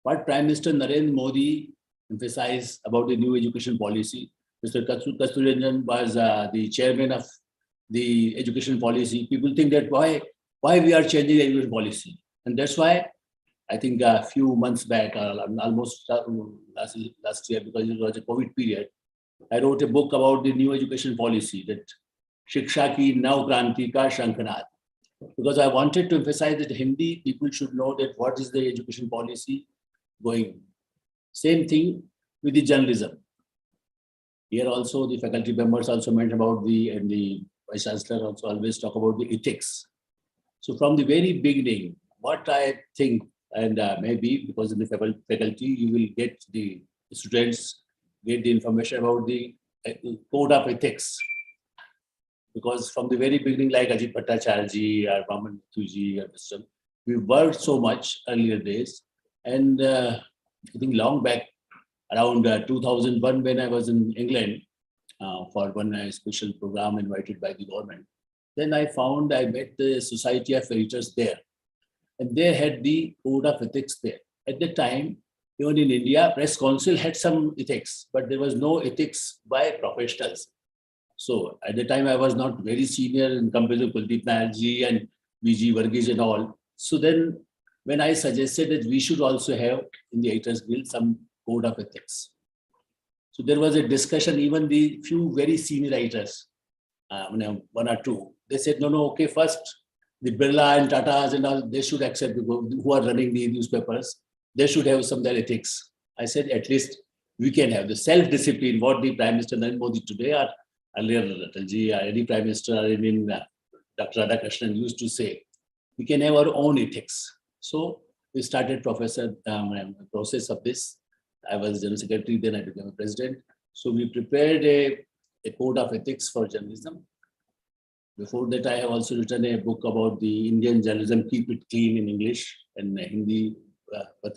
What Prime Minister Narendra Modi emphasized about the new education policy, Mr. Kasturiranjan was the chairman of the education policy. People think that why we are changing the education policy. And that's why I think a few months back, almost last year, because it was a COVID period, I wrote a book about the new education policy, that Shiksha ki Nav Kranti ka Shankhanad. Because I wanted to emphasize that Hindi people should know that what is the education policy going. Same thing with the journalism. Here also the faculty members also mentioned about and the Vice Chancellor also always talk about the ethics. So from the very beginning, what I think, and maybe because in the faculty, you will get the students get the information about the code of ethics. Because from the very beginning, like Ajit Bhattacharya or Vaman Tuji or Mr. We worked so much earlier days. And I think long back, around 2001, when I was in England for one special program invited by the government, then I met the Society of Editors there. And they had the code of ethics there. At the time, even in India, Press Council had some ethics, but there was no ethics by professionals. So at the time, I was not very senior in comparison to Kuldeep Nairji and VG Varghese and all. So then when I suggested that we should also have in the Editors Guild some code of ethics. So there was a discussion, even the few very senior writers, one or two, they said, no, okay, first, the Birla and Tatas and all, they should accept, who are running the newspapers, they should have some their ethics. I said, at least we can have the self-discipline, what the Prime Minister Narendra Modi today or earlier Atalji or any Prime Minister or even Dr. Radhakrishnan used to say, we can have our own ethics. So we started process of this. I was General Secretary, then I became a President. So we prepared a code of ethics for journalism. Before that, I have also written a book about the Indian journalism, Keep It Clean in English and Hindi.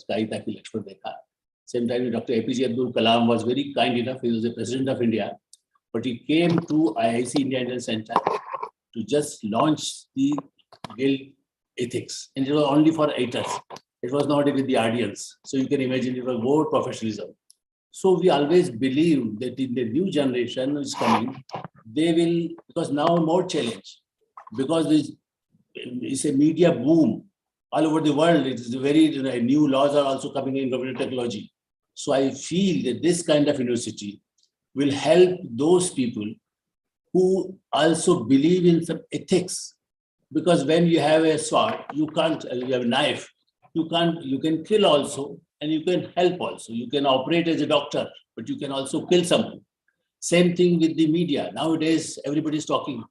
Same time, Dr. APJ Abdul Kalam was very kind enough. He was the President of India, but he came to IIC India Indian Center to just launch the Guild ethics. And it was only for editors. It was not with the audience. So you can imagine it was more professionalism. So we always believe that in the new generation which is coming, they will, because now more challenge, because it's a media boom all over the world. It is very new laws are also coming in government technology. So I feel that this kind of university will help those people who also believe in some ethics. Because when you have a sword, you can't, you have a knife, you can kill also, and you can help also. You can operate as a doctor, but you can also kill someone. Same thing with the media. Nowadays, everybody is talking.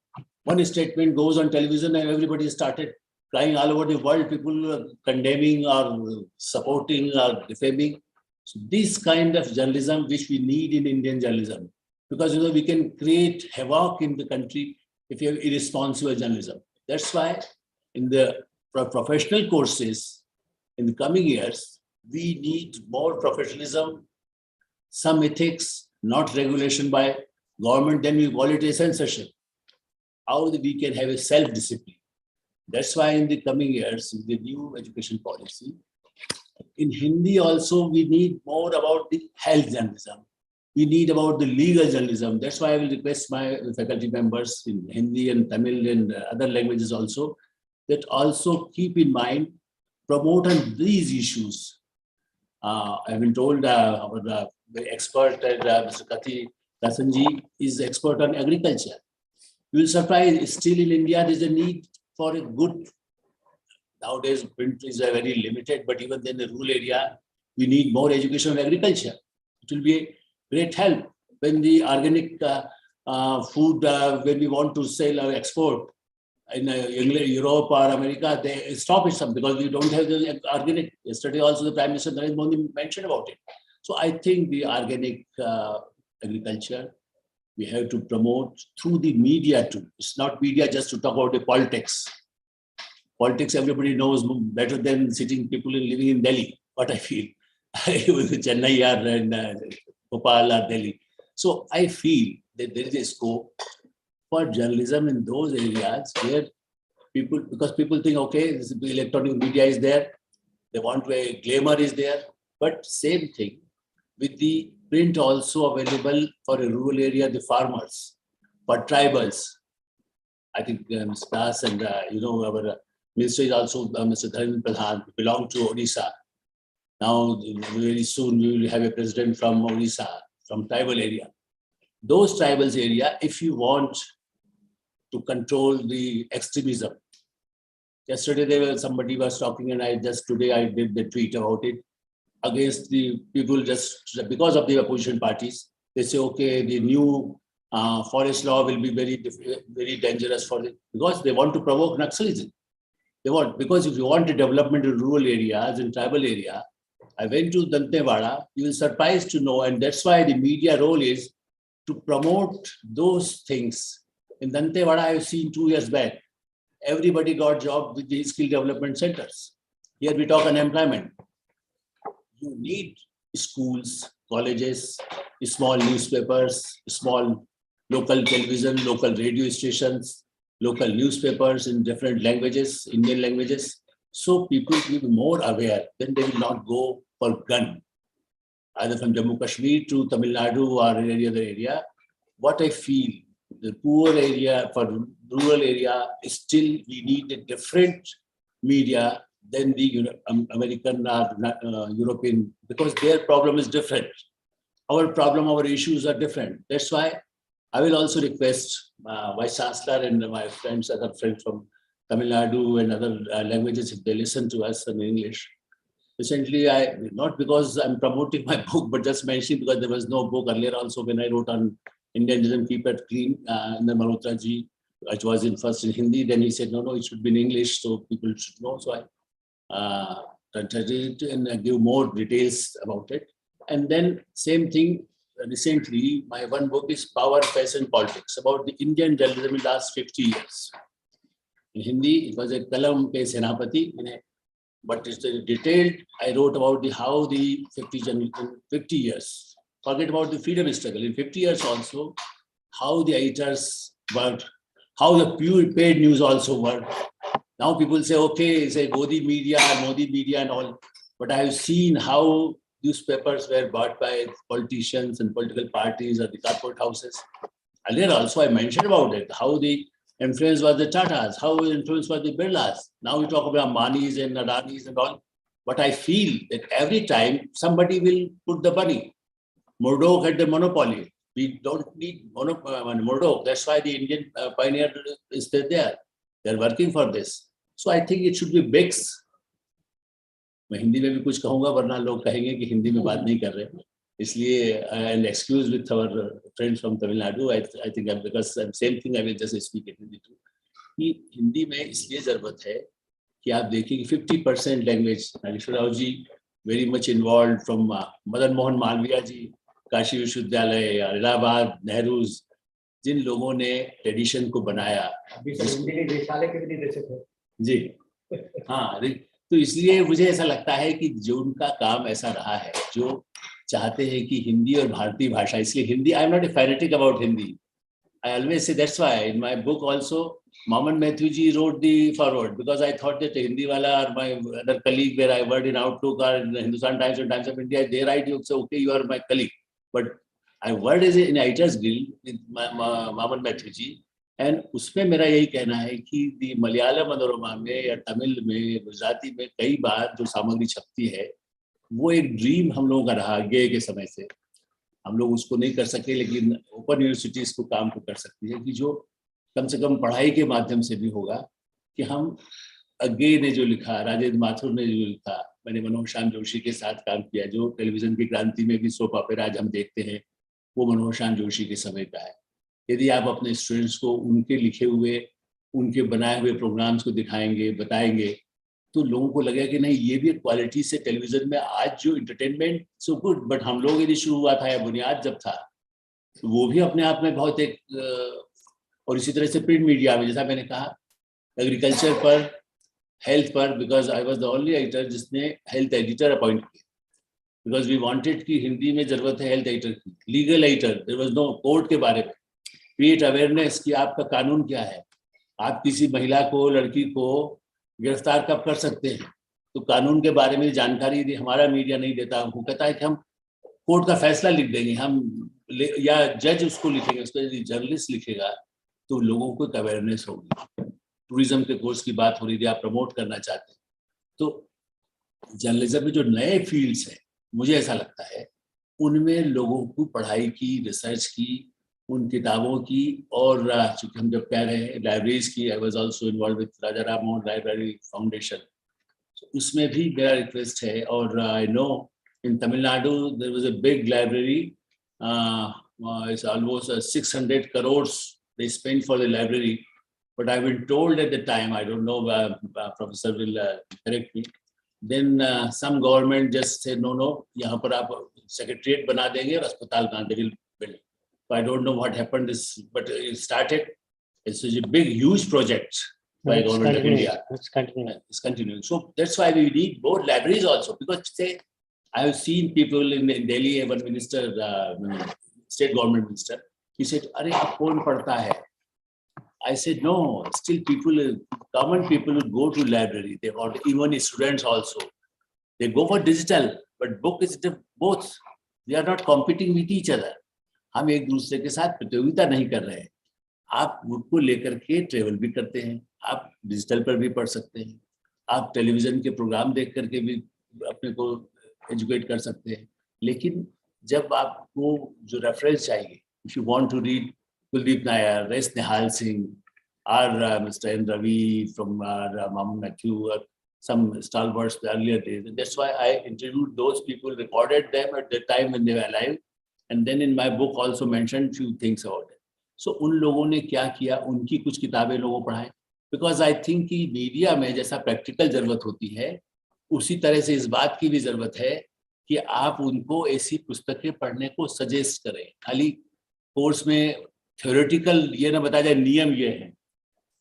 One statement goes on television and everybody started crying all over the world. People are condemning or supporting or defaming. So this kind of journalism, which we need in Indian journalism, because we can create havoc in the country if you have irresponsible journalism. That's why in the professional courses in the coming years, we need more professionalism, some ethics, not regulation by government, then we call it a censorship. How we can have a self-discipline. That's why in the coming years, in the new education policy, in Hindi also, we need more about the health journalism. We need about the legal journalism. That's why I will request my faculty members in Hindi and Tamil and other languages also, that also keep in mind, promote on these issues. I've been told our expert, Mr. Kati Rasanji, is expert on agriculture. You will surprise, still in India, there's a need for a good, nowadays print is very limited, but even then the rural area, we need more education on agriculture. It will be a great help when the organic food, when we want to sell or export in England, Europe or America, they stop it some because we don't have the organic. Yesterday also the Prime Minister Narendra Modi mentioned about it. So I think the organic agriculture, we have to promote through the media too. It's not media just to talk about the politics. Politics, everybody knows better than sitting people living in Delhi, what I feel. With Chennai and Bhopal or Delhi. So I feel that there is a scope for journalism in those areas where people, because people think, okay, this electronic media is there, they want a glamour is there, but same thing with the print also available for a rural area, the farmers, for tribals. I think Mr. Das and our minister is also Mr. Dharmendra Pradhan, belong to Odisha. Now, very soon we will have a president from Odisha, from tribal area. Those tribals area, if you want to control the extremism. Yesterday somebody was talking and today I did the tweet about it. against the people just because of the opposition parties. They say, okay, the new forest law will be very dangerous for it, because they want to provoke Naxalism. They want, because if you want a development in rural areas, in tribal area, I went to Dantewada, you will surprised to know, and that's why the media role is to promote those things. In Dantewada, I've seen 2 years back, everybody got job with the skill development centers. Here we talk unemployment. You need schools, colleges, small newspapers, small local television, local radio stations, local newspapers in different languages, Indian languages. So people will be more aware, then they will not go for gun, either from Jammu Kashmir to Tamil Nadu or any other area. What I feel, the poor area, for rural area, still we need a different media than the American or European, because their problem is different. Our problem, our issues are different. That's why I will also request Vice Chancellor and my friends, other friends from Tamil Nadu and other languages, if they listen to us in English. Recently, not because I'm promoting my book, but just mentioning because there was no book earlier also when I wrote on Indianism, Keep It Clean, in the Malhotra ji, which was first in Hindi. Then he said, no, it should be in English, so people should know. So I translated and give more details about it. And then same thing, recently, my one book is Power, Fashion, and Politics, about the Indian journalism in the last 50 years. In Hindi, it was a Kalam Pe Senapati, but it's detailed. I wrote about how the 50 years, forget about the freedom struggle, in 50 years also, how the editors worked, how the pure paid news also worked. Now people say, okay, say Modi media and all, but I have seen how newspapers were bought by politicians and political parties or the corporate houses. Earlier also I mentioned about it, how the influence was the Tatas, how the influence was the Birlas. Now we talk about Ambanis and Adanis and all. But I feel that every time somebody will put the money. Murdoch had the monopoly. We don't need Murdoch. That's why the Indian pioneer is there. They're working for this. So I think it should be mixed. मैं हिंदी में भी कुछ कहूँगा, वरना लोग कहेंगे कि हिंदी में बात नहीं कर रहे, इसलिए I'll excuse with our friends from Tamil Nadu. I think because same thing I will just speak in Hindi too. कि हिंदी में इसलिए जरूरत है कि आप देखिए कि 50% language, Nageshwar Rao ji very much involved from Madan Mohan Malaviya ji, Kashi विश्वविद्यालय, इलाहाबाद, नेहरूज, जिन लोगों ने ट्रेडिशन को बनाया, जी हाँ, तो इसलिए मुझे ऐसा लगता है कि जो उनका काम ऐसा रहा है, जो चाहते हैं कि हिंदी और भारतीय भाषा, इसलिए Hindi, I am not a fanatic about Hindi. I always say that's why in my book also, Maman Mathew ji wrote the foreword, because I thought that Hindi wala or my other colleague where I worked in Outlook or in the Hindustan Times or Times of India, they write you say, okay, you are my colleague. But I worked as in Editors Guild with Maman Mathew ji, and उसमें मेरा यही कहना है कि मलयालम मनोरमा में या तमिल में, गुजराती में कई बार जो सामग्री छपती है, वो एक ड्रीम हम लोगों का रहा गे के समय से. हम लोग उसको नहीं कर सके, लेकिन ओपन यूनिवर्सिटीज को काम को कर सकती है कि जो कम से कम पढ़ाई के माध्यम से भी होगा कि हम अज्ञे ने जो लिखा, राजेंद्र माथुर ने जो लिखा, मैंने मनोहर श्याम जोशी के साथ काम किया, जो टेलीविजन की क्रांति में भी सोप ऑपेरा आज हम देखते हैं, वो मनोहर श्याम जोशी के समय का है. यदि आप अपने स्टूडेंट्स को उनके लिखे हुए, उनके बनाए हुए प्रोग्राम्स को दिखाएंगे, बताएंगे, तो लोगों को लगेगा कि नहीं, ये भी क्वालिटी से टेलीविजन में आज जो एंटरटेनमेंट सो गुड, बट हम लोग यदि शुरू हुआ था या बुनियाद जब था, तो वो भी अपने आप में बहुत एक, और इसी तरह से प्रिंट मीडिया में, जैसा मैंने कहा, एग्रीकल्चर पर, हेल्थ पर, because I was the only editor जिसने हेल्थ एडिटर अपॉइंट किया, बिकॉज वी वांटेड कि हिंदी में जरूरत है हेल्थ एडिटर की, legal editor, there was no court के बारे में, क्रिएट अवेयरनेस कि आपका कानून क्या है, आप किसी महिला को, लड़की को गिरफ्तार कब कर सकते हैं, तो कानून के बारे में जानकारी यदि हमारा मीडिया नहीं देता, वो कहता है कि हम कोर्ट का फैसला लिख देंगे, हम या जज उसको लिखेंगे, उसको यदि जर्नलिस्ट लिखेगा तो लोगों को एक अवेयरनेस होगी. टूरिज्म के कोर्स की बात हो रही थी, आप प्रमोट करना चाहते हैं, तो जर्नलिज्म में जो नए फील्ड्स हैं, मुझे ऐसा लगता है उनमें लोगों को पढ़ाई की, रिसर्च की, उन किताबों की, और चूंकि हम जब कह रहे हैं लाइब्रेरीज की, I was also involve with Raja Ram Mohan library foundation, उसमें भी मेरा रिक्वेस्ट है, और I know In Tamil Nadu, there was a big library. It's almost 600 crores they spent for the library. But I've been told at the time, I don't know, Professor will correct me. Then some government just said, no, यहाँ पर आप secretariat बना देंगे और अस्पताल कहाँ they will build. So I don't know what happened, but it started. It's a big, huge project by government of India. It's continuing. It's continuing. So that's why we need more libraries also, because say, I have seen people in Delhi, one minister, state government minister, he said, "Arey, ab kaun padhta hai?" I said, no, still people, common people will go to library. They or even students also. They go for digital, but book is both. They are not competing with each other. हम एक दूसरे के साथ प्रतियोगिता नहीं कर रहे हैं. आप बुक को लेकर के ट्रेवल भी करते हैं, आप डिजिटल पर भी पढ़ सकते हैं, आप टेलीविजन के प्रोग्राम देख करके भी अपने को एजुकेट कर सकते हैं. लेकिन जब आपको जो रेफरेंस चाहिए, if you want to read Kuldeep Nair, S. Nihal Singh, or Mr. N. Ravi from Mamun Matthew, or some stalwarts the earlier days. And that's why I interviewed those people, recorded them at the time when they were alive. And then in my book also mentioned few things about it. So उन लोगों ने क्या किया, उनकी कुछ किताबें लोगों को पढ़ाएं. Because I think कि मीडिया में जैसा प्रैक्टिकल जरूरत होती है, उसी तरह से इस बात की भी जरूरत है कि आप उनको ऐसी पुस्तकें पढ़ने को सजेस्ट करें. खाली कोर्स में थ्योरेटिकल ये ना बताया जाए नियम ये है,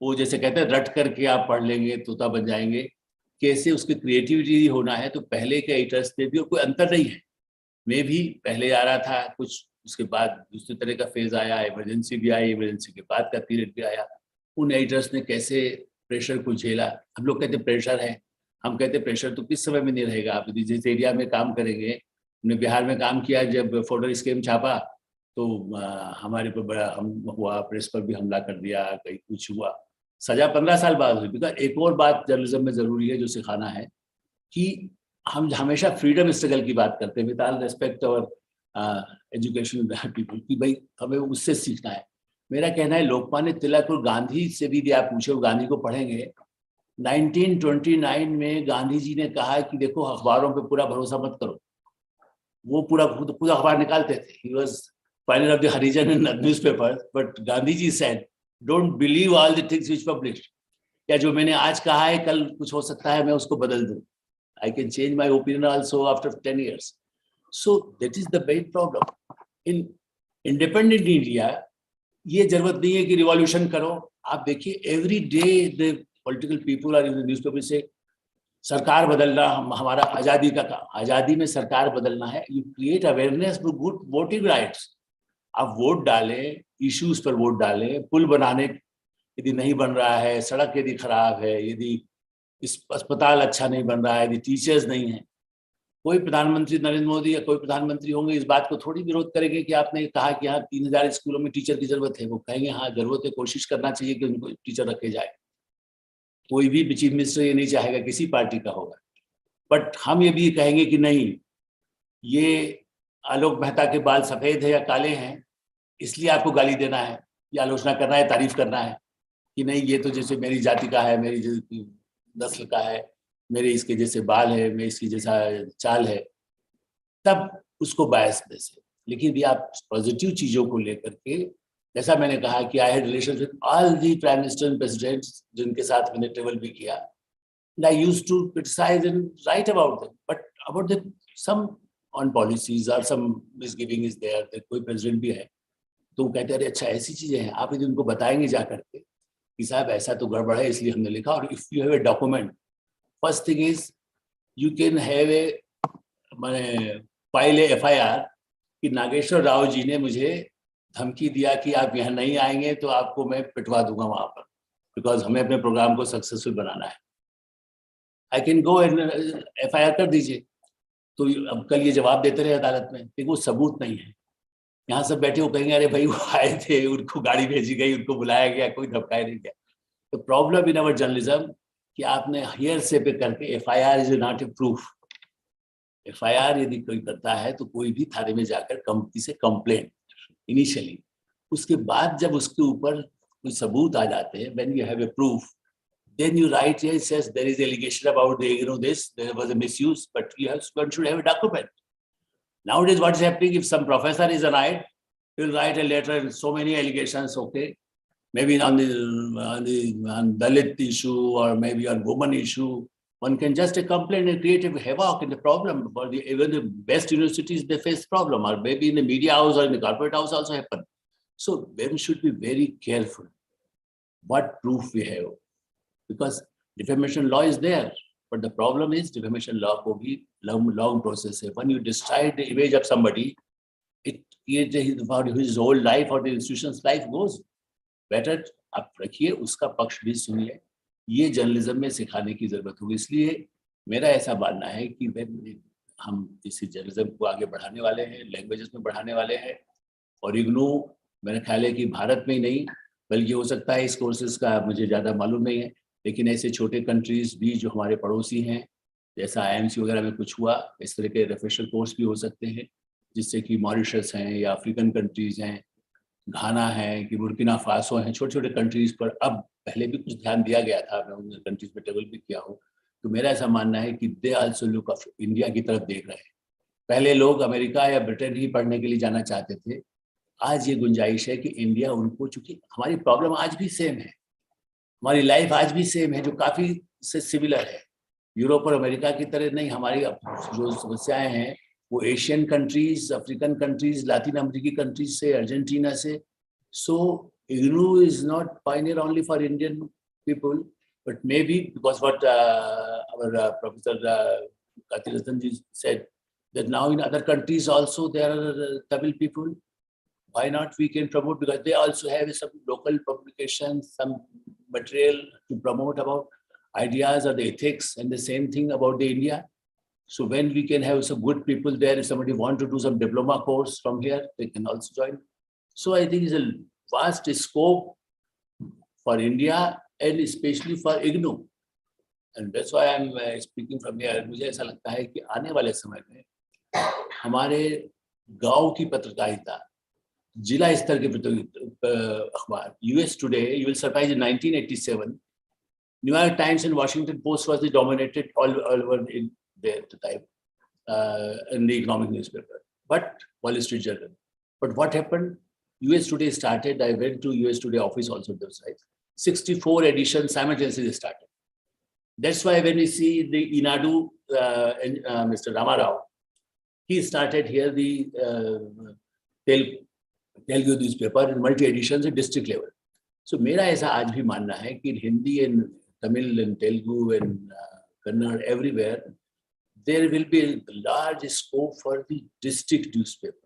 वो जैसे कहते हैं रट करके आप पढ़ लेंगे तोता बन जाएंगे. कैसे उसकी क्रिएटिविटी होना है, तो पहले के एडिटर्स में भी और कोई अंतर नहीं है. मैं भी पहले आ रहा था कुछ, उसके बाद दूसरे तरह का फेज आया, इमरजेंसी भी आई, इमरजेंसी के बाद का पीरियड भी आया. उन एडिटर्स ने कैसे प्रेशर को झेला. हम लोग कहते प्रेशर है, हम कहते प्रेशर तो किस समय में नहीं रहेगा. आप जिस एरिया में काम करेंगे, हमने बिहार में काम किया, जब फोल्डर स्कीम छापा तो हमारे पर बड़ा हम हुआ, प्रेस पर भी हमला कर दिया, कहीं कुछ हुआ, सजा 15 साल बाद हुई. बिकॉज एक और बात जर्नलिज्म में जरूरी है जो सिखाना है कि हम हमेशा फ्रीडम स्ट्रगल की बात करते हैं, विद ऑल रेस्पेक्ट और एजुकेशन पीपल, कि भाई हमें उससे सीखना है. मेरा कहना है लोकमान्य तिलक और गांधी से भी आप पूछे, गांधी को पढ़ेंगे, 1929 में गांधी जी ने कहा कि देखो अखबारों पे पूरा भरोसा मत करो. वो पूरा अखबार निकालते थे. He was founder of the Harijan and newspapers, but Gandhi ji said, don't believe all the things which published. क्या जो मैंने आज कहा है कल कुछ हो सकता है मैं उसको बदल दूं. I can change my opinion also after 10 years. So that is the main problem. In independent India, ये जरूरत नहीं है कि रिवॉल्यूशन करो. आप देखिए every day the political people are in the newspaper से सरकार बदलना हमारा आजादी का काम. आजादी में सरकार बदलना है. You create awareness for good voting rights. आप वोट डालें, इश्यूज पर वोट डालें. पुल बनाने यदि नहीं बन रहा है, सड़क यदि खराब है, यदि इस अस्पताल अच्छा नहीं बन रहा है, यदि टीचर्स नहीं है, कोई प्रधानमंत्री नरेंद्र मोदी या कोई प्रधानमंत्री होंगे इस बात को थोड़ी विरोध करेंगे कि आपने कहा कि यहाँ 3000 स्कूलों में टीचर की जरूरत है. वो कहेंगे हाँ जरूरत है, कोशिश करना चाहिए कि उनको टीचर रखे जाए. कोई भी चीफ मिनिस्टर ये नहीं चाहेगा, किसी पार्टी का होगा. बट हम ये भी कहेंगे कि नहीं, ये आलोक मेहता के बाल सफेद है या काले हैं इसलिए आपको गाली देना है या आलोचना करना है, तारीफ करना है कि नहीं ये तो जैसे मेरी जाति का है, मेरी नस्ल का है, मेरे इसके जैसे बाल है, मैं इसकी जैसा चाल है, तब उसको बायस में से. लेकिन भी आप पॉजिटिव चीजों को लेकर के, जैसा मैंने कहा कि I had relation with all the prime minister and presidents जिनके साथ मैंने ट्रेवल भी किया. And I used to criticize and write about them, but about the some on policies और सम मिसगिविंग इज देयर. कोई प्रेसिडेंट भी है तो वो कहते हैं अरे अच्छा ऐसी चीजें हैं, आप यदि उनको बताएंगे जा करके कि साहब ऐसा तो गड़बड़ है इसलिए हमने लिखा. और if you have a document, first thing is you can have a मैंने फाइल ए FIR कि नागेश्वर राव जी ने मुझे धमकी दिया कि आप यहाँ नहीं आएंगे तो आपको मैं पिटवा दूंगा वहां पर, बिकॉज हमें अपने प्रोग्राम को सक्सेसफुल बनाना है. I can go and FIR कर दीजिए. तो अब कल ये जवाब देते रहे अदालत में, लेकिन वो सबूत नहीं है. यहाँ सब बैठे वो कहेंगे अरे भाई वो आए थे, उनको गाड़ी भेजी गई, उनको बुलाया गया, कोई धमकाया नहीं गया. तो प्रॉब्लम इन अवर जर्नलिज्म कि आपने हियर से पे करके FIR is not a proof. FIR यदि कोई करता है तो कोई भी थाने में जाकर कंपनी से कंप्लेंट इनिशियली, उसके बाद जब उसके ऊपर कोई सबूत आ जाते हैं, when you have a proof, then you write here, it says there is allegation about the this, there was a misuse, but one should have a document. Nowadays, what's happening, if some professor is annoyed, he will write a letter and so many allegations, okay, maybe on Dalit issue or maybe on woman issue. One can just complain and create a havoc in the problem. For even the best universities, they face problem, or maybe in the media house or in the corporate house also happen. So one should be very careful what proof we have, because defamation law is there. But the problem is defamation law को भी long process है. When you destroy the image of somebody, it his whole life or the institution's life goes. Better आप रखिए, उसका पक्ष भी सुनिए. ये जर्नलिज्म में सिखाने की जरूरत होगी. इसलिए मेरा ऐसा मानना है कि हम इसी जर्नलिज्म को आगे बढ़ाने वाले हैं, लैंग्वेजेस में बढ़ाने वाले हैं. और इग्नू मेरा ख्याल है कि भारत में ही नहीं, बल्कि हो सकता है इस कोर्सेज का मुझे ज़्यादा मालूम नहीं है, लेकिन ऐसे छोटे कंट्रीज भी जो हमारे पड़ोसी हैं, जैसा IMC वगैरह में कुछ हुआ, इस तरह के रेफरेंशियल कोर्स भी हो सकते हैं, जिससे कि मॉरिशस हैं या अफ्रीकन कंट्रीज हैं, घाना है कि बुर्किना फासो हैं, छोटे छोटे कंट्रीज पर अब पहले भी कुछ ध्यान दिया गया था, मैं उन कंट्रीज पर ट्रेवल भी किया हूँ. तो मेरा ऐसा मानना है कि they also look of India की तरफ देख रहे हैं. पहले लोग अमेरिका या ब्रिटेन ही पढ़ने के लिए जाना चाहते थे. आज ये गुंजाइश है कि इंडिया उनको, चूंकि हमारी प्रॉब्लम आज भी सेम है, हमारी लाइफ आज भी सेम है, जो काफ़ी से सिमिलर है. यूरोप और अमेरिका की तरह नहीं. हमारी जो समस्याएं हैं वो Asian countries, African countries, Latin अमेरिकी कंट्रीज से, अर्जेंटीना से. So IGNOU is not pioneer only for Indian people, but may be because what our professor Katiratan ji said, that now in other countries also there are Tamil people. Why not we can promote, because they also have some local publications, some material to promote about ideas or the ethics, and the same thing about the India. So when we can have some good people there, if somebody want to do some diploma course from here, they can also join. So I think it's a vast scope for India and especially for IGNOU. And that's why I'm speaking from here. मुझे ऐसा लगता है कि आने वाले समय में हमारे गांव की पत्रकारिता, जिला स्तर के अखबार, US Today, you will surprise, in 1987, New York Times and Washington Post was the dominated all over in there at the time, in the economic newspaper, but Wall Street Journal. But what happened? US Today started. I went to US Today office also those days. 64 editions simultaneously started. That's why when we see the Inadu, Mr. Ramarao, he started here the Telugu newspaper in multi editions at district level. So मेरा ऐसा आज भी मानना है कि Hindi and Tamil and Telugu and Kannada everywhere, there will be a large scope for the district newspapers.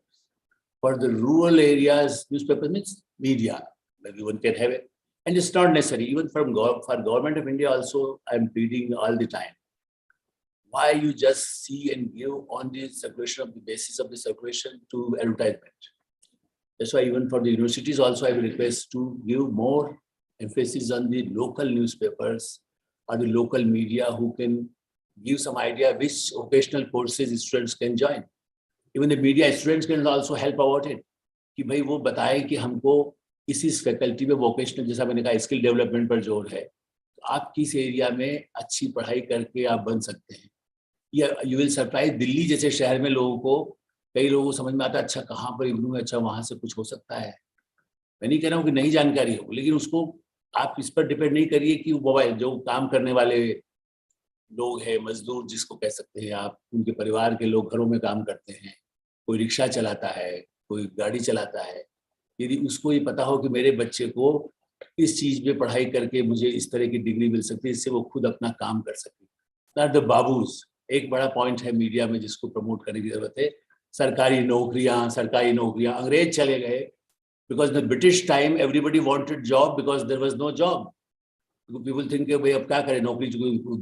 For the rural areas, newspapers means media, everyone can have it. And it's not necessary, even for government of India also, I'm pleading all the time. Why you just see and give on the circulation of the basis of the circulation to advertisement? That's why even for the universities also, I will request to give more emphasis on the local newspapers or the local media who can give some idea which occasional courses students can join. Even the media students can also help about it. कि भाई वो बताए कि हमको इसी faculty में vocational, जैसा मैंने कहा, स्किल डेवलपमेंट पर जोर है, तो आप किस एरिया में अच्छी पढ़ाई करके आप बन सकते हैं. या यू विल सरप्राइज, दिल्ली जैसे शहर में लोगों को, कई लोगों को समझ में आता है अच्छा कहाँ पर इग्नू है, अच्छा वहाँ से कुछ हो सकता है. मैं नहीं कह रहा हूँ कि नहीं जानकारी हो, लेकिन उसको आप इस पर डिपेंड नहीं करिए कि वो मोबाइल जो काम करने वाले लोग हैं, मजदूर जिसको कह सकते हैं आप, उनके परिवार के लोग घरों में काम करते हैं, कोई रिक्शा चलाता है, कोई गाड़ी चलाता है, यदि उसको ये पता हो कि मेरे बच्चे को इस चीज में पढ़ाई करके मुझे इस तरह की डिग्री मिल सकती है, इससे वो खुद अपना काम कर सके. Not the babus. एक बड़ा पॉइंट है मीडिया में जिसको प्रमोट करने की जरूरत है. सरकारी नौकरियां, अंग्रेज चले गए, because the British time everybody wanted job because there was no job. People think भाई अब क्या करें नौकरी,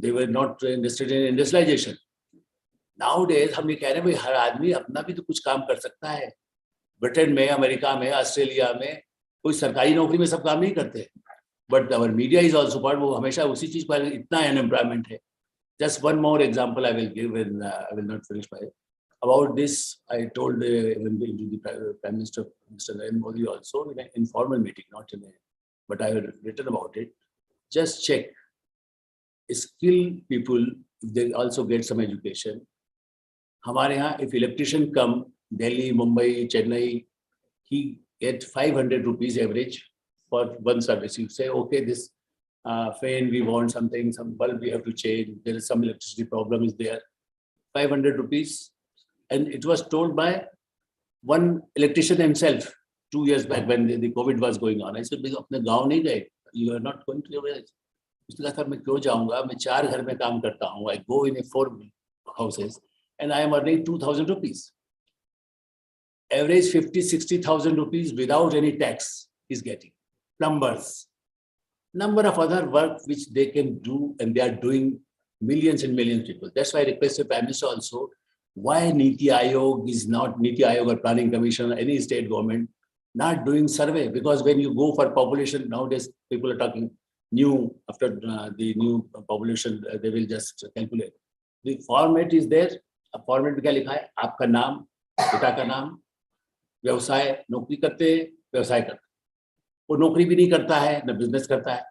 they were not interested in industrialisation. Nowadays हम ये कह रहे हैं भाई हर आदमी अपना भी तो कुछ काम कर सकता है. ब्रिटेन में, अमेरिका में, ऑस्ट्रेलिया में कोई सरकारी नौकरी में सब काम नहीं करते, but our media is also part. वो हमेशा उसी चीज पर इतना अनएम्प्लॉयमेंट है. Just one more example I will give, and I will not finish by about this. I told the prime minister mister Narendra Modi also in an informal meeting, not in a, but I have written about it. Just check skilled people, if they also get some education. हमारे यहाँ if electrician come, Delhi, Mumbai, Chennai, he get 500 rupees average for one service. You say, okay, this fan, we want something, some bulb we have to change. There is some electricity problem is there. 500 rupees. And it was told by one electrician himself 2 years back when the COVID was going on. I said, अपने गाँव नहीं गए. You are not going to your village. उसने कहा मैं क्यों जाऊँगा? मैं 4 घर में काम करता हूँ. I go in 4 houses and I am earning 2,000 rupees. Average 50-60,000 rupees without any tax is getting. Plumbers, number of other work which they can do, and they are doing millions and millions of people. That's why I requested Prime Minister also, why Niti Aayog is not, Niti Aayog or Planning Commission or any state government not doing survey, because when you go for population, nowadays people are talking new, after the new population, they will just calculate. The format is there, a format में क्या लिखा है? आपका नाम, पिता का नाम, व्यवसाय, नौकरी करते, व्यवसाय करते, वो नौकरी भी नहीं करता है, न बिजनेस करता है.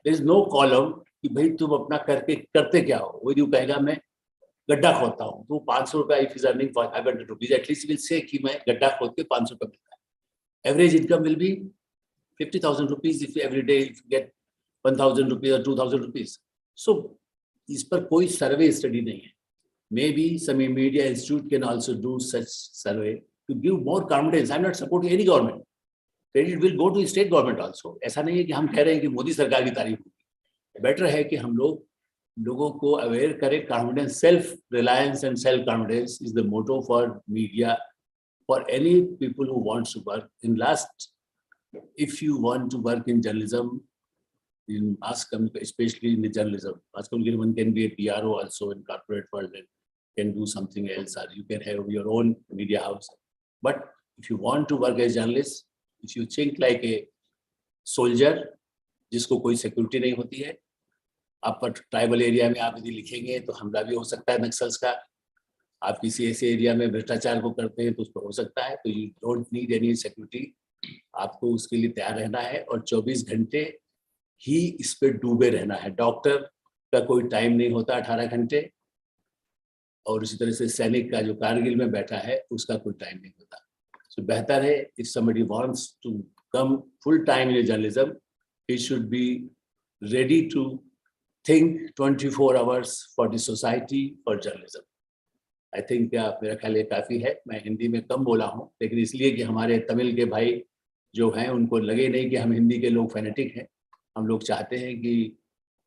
There is no column कि भाई तुम अपना करके करते क्या हो? वो जो कहेगा मैं गड्ढा खोदता हूँ, तो 500 रुपया if is earning 500 rupees, at least will say कि मैं गड्ढा खोद के 500 रुपया मिलता है. Average income will be 50,000 rupees if every day if you get 1,000 rupees or 2,000 rupees. So इस पर कोई survey study नहीं है. Maybe some media institute can also do such survey to give more confidence. I'm not supporting any government. Credit will go to state government also. ऐसा नहीं है कि हम कह रहे हैं कि मोदी सरकार की तारीफ होगी. Better है कि हम लोगों को aware करें. Confidence, self-reliance and self-confidence is the motto for media, for any people who wants to work. In last, if you want to work in journalism, in mass communication, especially in the journalism, mass communication, one can be a PRO also in corporate world and can do something else, or you can have your own media house. But if you want to work as journalist, if you think like a soldier, जिसको कोई security नहीं होती है, आप tribal area में आप यदि लिखेंगे तो हमला भी हो सकता है नक्सल्स का. आप किसी ऐसे एरिया में भ्रष्टाचार को करते हैं तो उस पर हो सकता है. तो you don't need any security. आपको उसके लिए तैयार रहना है और 24 घंटे ही इस पे डूबे रहना है. डॉक्टर का कोई टाइम नहीं होता 18 घंटे, और इसी तरह से सैनिक का जो कारगिल में बैठा है उसका कोई टाइम नहीं होता. So बेहतर है if somebody wants to come full time in journalism, he should be ready to think 24 hours for the society, for journalism. I think मेरा ख्याल ये काफी है. मैं हिंदी में कम बोला हूँ, लेकिन इसलिए कि हमारे तमिल के भाई जो हैं उनको लगे नहीं कि हम हिंदी के लोग फैनेटिक हैं. हम लोग चाहते हैं कि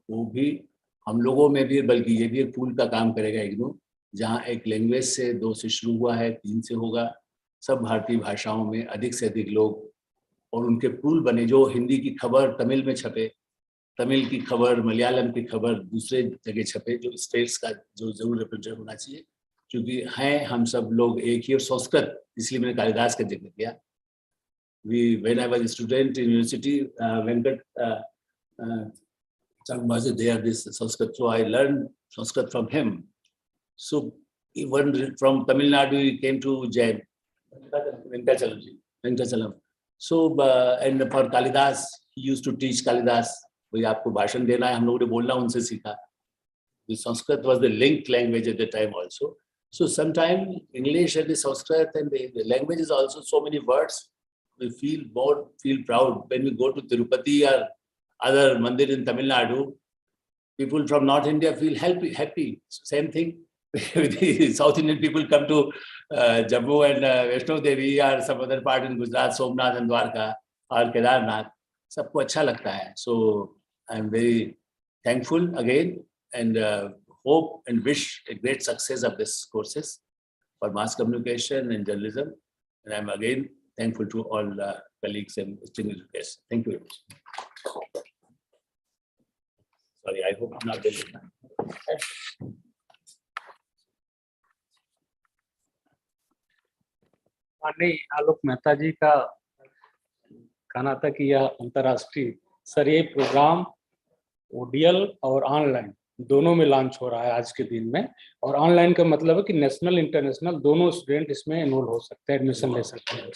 वो भी हम लोगों में भी, बल्कि ये भी एक पूल का काम करेगा इग्नू, जहाँ एक लैंग्वेज से 2 से शुरू हुआ है, 3 से होगा. सब भारतीय भाषाओं में अधिक से अधिक लोग और उनके पूल बने, जो हिंदी की खबर तमिल में छपे, तमिल की खबर, मलयालम की खबर दूसरे जगह छपे, जो स्टेट्स का जो जरूर रिप्रेजेंट होना चाहिए. क्योंकि हैं हम सब लोग एक ही, और संस्कृत, इसलिए मैंने कालिदास का जिक्र किया. When I was a student in university, Venkat was there, this Sanskrit, so I learned Sanskrit from him. So even from Tamil Nadu, he came to Jain, Venkachalam. So and for Kalidas, he used to teach Kalidas. भाई आपको भाषण देना है, हम लोगों ने बोलना उनसे सीखा. The Sanskrit was the linked language at the time also. So sometimes English and the Sanskrit and the languages also, so many words, we feel proud when we go to Tirupati or other mandir in Tamil Nadu. People from North India feel happy. Same thing. The South Indian people come to Jammu and Vaishno Devi or some other part in Gujarat, Somnath and Dwarka or Kedarnath. सबको अच्छा लगता है. So I am very thankful again and hope and wish a great success of this courses for mass communication and journalism. And I am again thankful to all colleagues and distinguished guests. Thank you very much. Sorry, I hope I'm not very माननीय आलोक मेहता जी का कहना था कि यह अंतर्राष्ट्रीय स्तरीय programme ODL और online दोनों में लॉन्च हो रहा है आज के दिन में. और ऑनलाइन का मतलब है कि नेशनल इंटरनेशनल दोनों स्टूडेंट इसमें एनरोल हो सकते हैं, एडमिशन ले सकते हैं.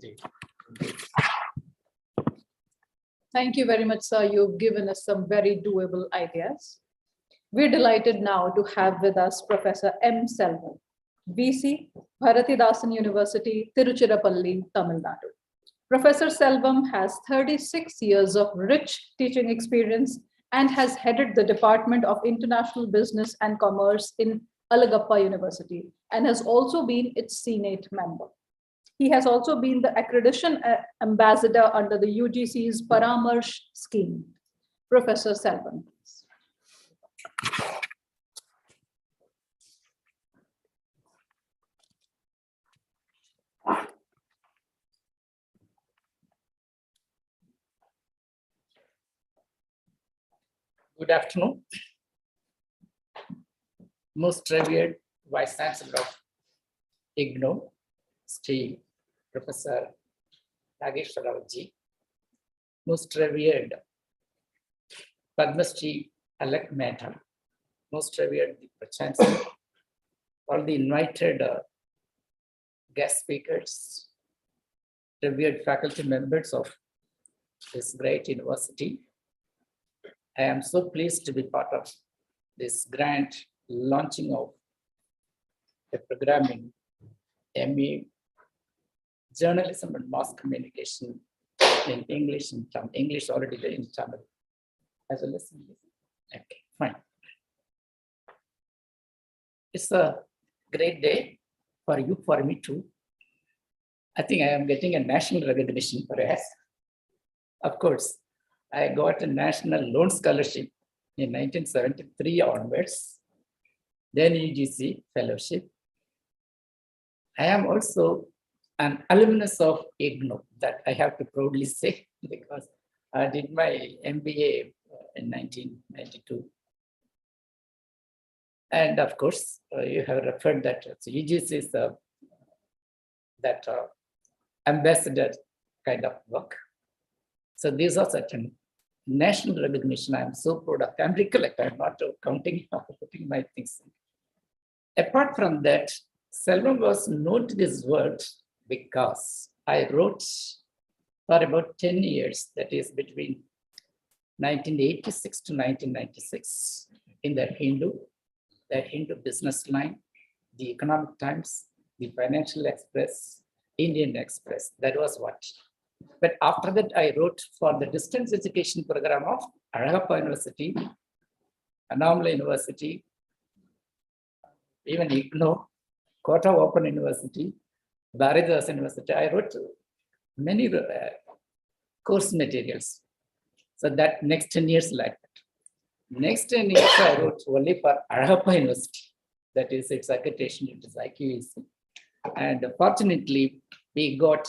जी. Thank you very much, sir. You've given us some very doable ideas. We're delighted now to have with us Professor M. Selvan. VC, Bharatidasan University, Tiruchirappalli, Tamil Nadu. Professor Selvam has 36 years of rich teaching experience and has headed the Department of International Business and Commerce in Alagappa University and has also been its Senate member. He has also been the accreditation ambassador under the UGC's Paramarsh scheme. Professor Selvam. Good afternoon. Most revered Vice Chancellor of IGNOU, Sri Professor Nageshwar Rao ji, most revered Padma Shri elect Mehta, most revered the Chancellor, all the invited guest speakers, revered faculty members of this great university. I am so pleased to be part of this grand launching of a program in MA Journalism and Mass Communication in English and Tamil. English already there in Tamil. As well as English. Okay, fine. It's a great day for you, for me too. I think I am getting a national recognition perhaps. Of course, I got a national loan scholarship in 1973 onwards, then UGC fellowship. I am also an alumnus of IGNOU, that I have to proudly say, because I did my MBA in 1992. And of course, you have referred that UGC is that ambassador kind of work. So these are certain national recognition. I am so proud of. I'm recollecting, I'm not counting, putting my things in. Apart from that, Selvam was known to this world because I wrote for about 10 years, that is between 1986 to 1996, in the Hindu business line, the Economic Times, the Financial Express, Indian Express. That was what. But after that, I wrote for the distance education program of Alagappa University, Annamala University, even IGNOU, Kota Open University, Bharatidasan University. I wrote many course materials. So that next 10 years like that. Next 10 years, I wrote only for Alagappa University. That is its accreditation, it is IQAC. And fortunately, we got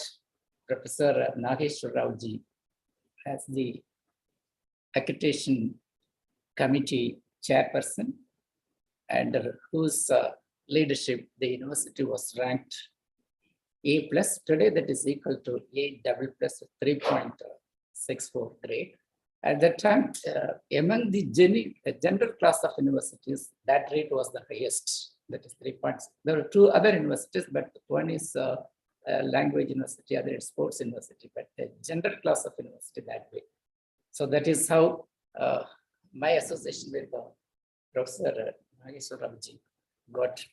Professor Nageshwar Rao ji as the accreditation committee chairperson, and whose leadership the university was ranked A+. Today that is equal to A++ 3.64 grade. At that time, among the general class of universities, that rate was the highest. That is 3 points. There are two other universities, but one is language university, other is sports university, but the general class of university that way. So that is how my association with Professor Nageshwar Rao ji got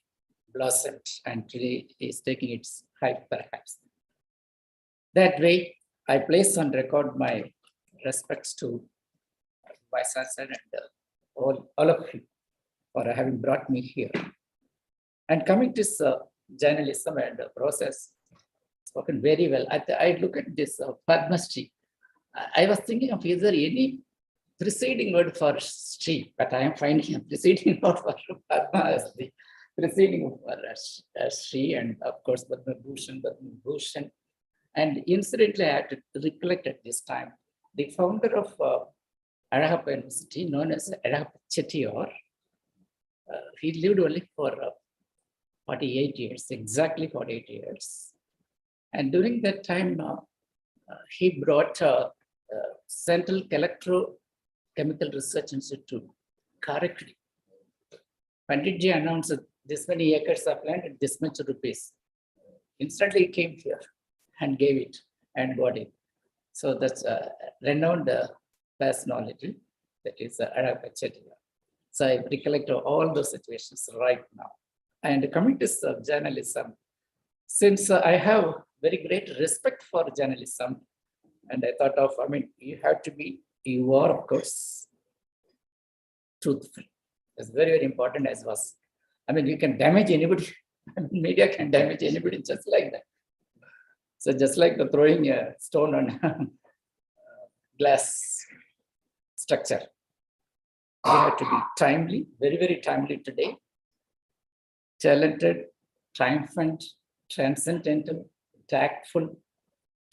blossomed, and today is taking its height perhaps. That way, I place on record my respects to Vice Chancellor and all of you for having brought me here. And coming to this journalism and process, spoken very well. I look at this Padma Shri. I was thinking of, is there any preceding word for Shri, but I am finding a preceding word for Padma as the preceding for Shri, and of course Padma Bhushan. And incidentally, I had to recollect at this time, the founder of Alagappa University, known as Alagappa Chettiar, he lived only for 48 years, exactly 48 years. And during that time, he brought Central Electrochemical Research Institute, Karakudi. Panditji announced this many acres of land at this much rupees. Instantly he came here and gave it and got it. So that's a renowned personality, that is Alagappa Chettiar. So I recollect all those situations right now. And coming to journalism, since I have very great respect for journalism, and I thought of, you have to be, you are of course, truthful. It's very, very important as was. You can damage anybody. Media can damage anybody just like that. So just like the throwing a stone on glass structure. We have to be timely, very, very timely today. Talented, triumphant, transcendental, tactful,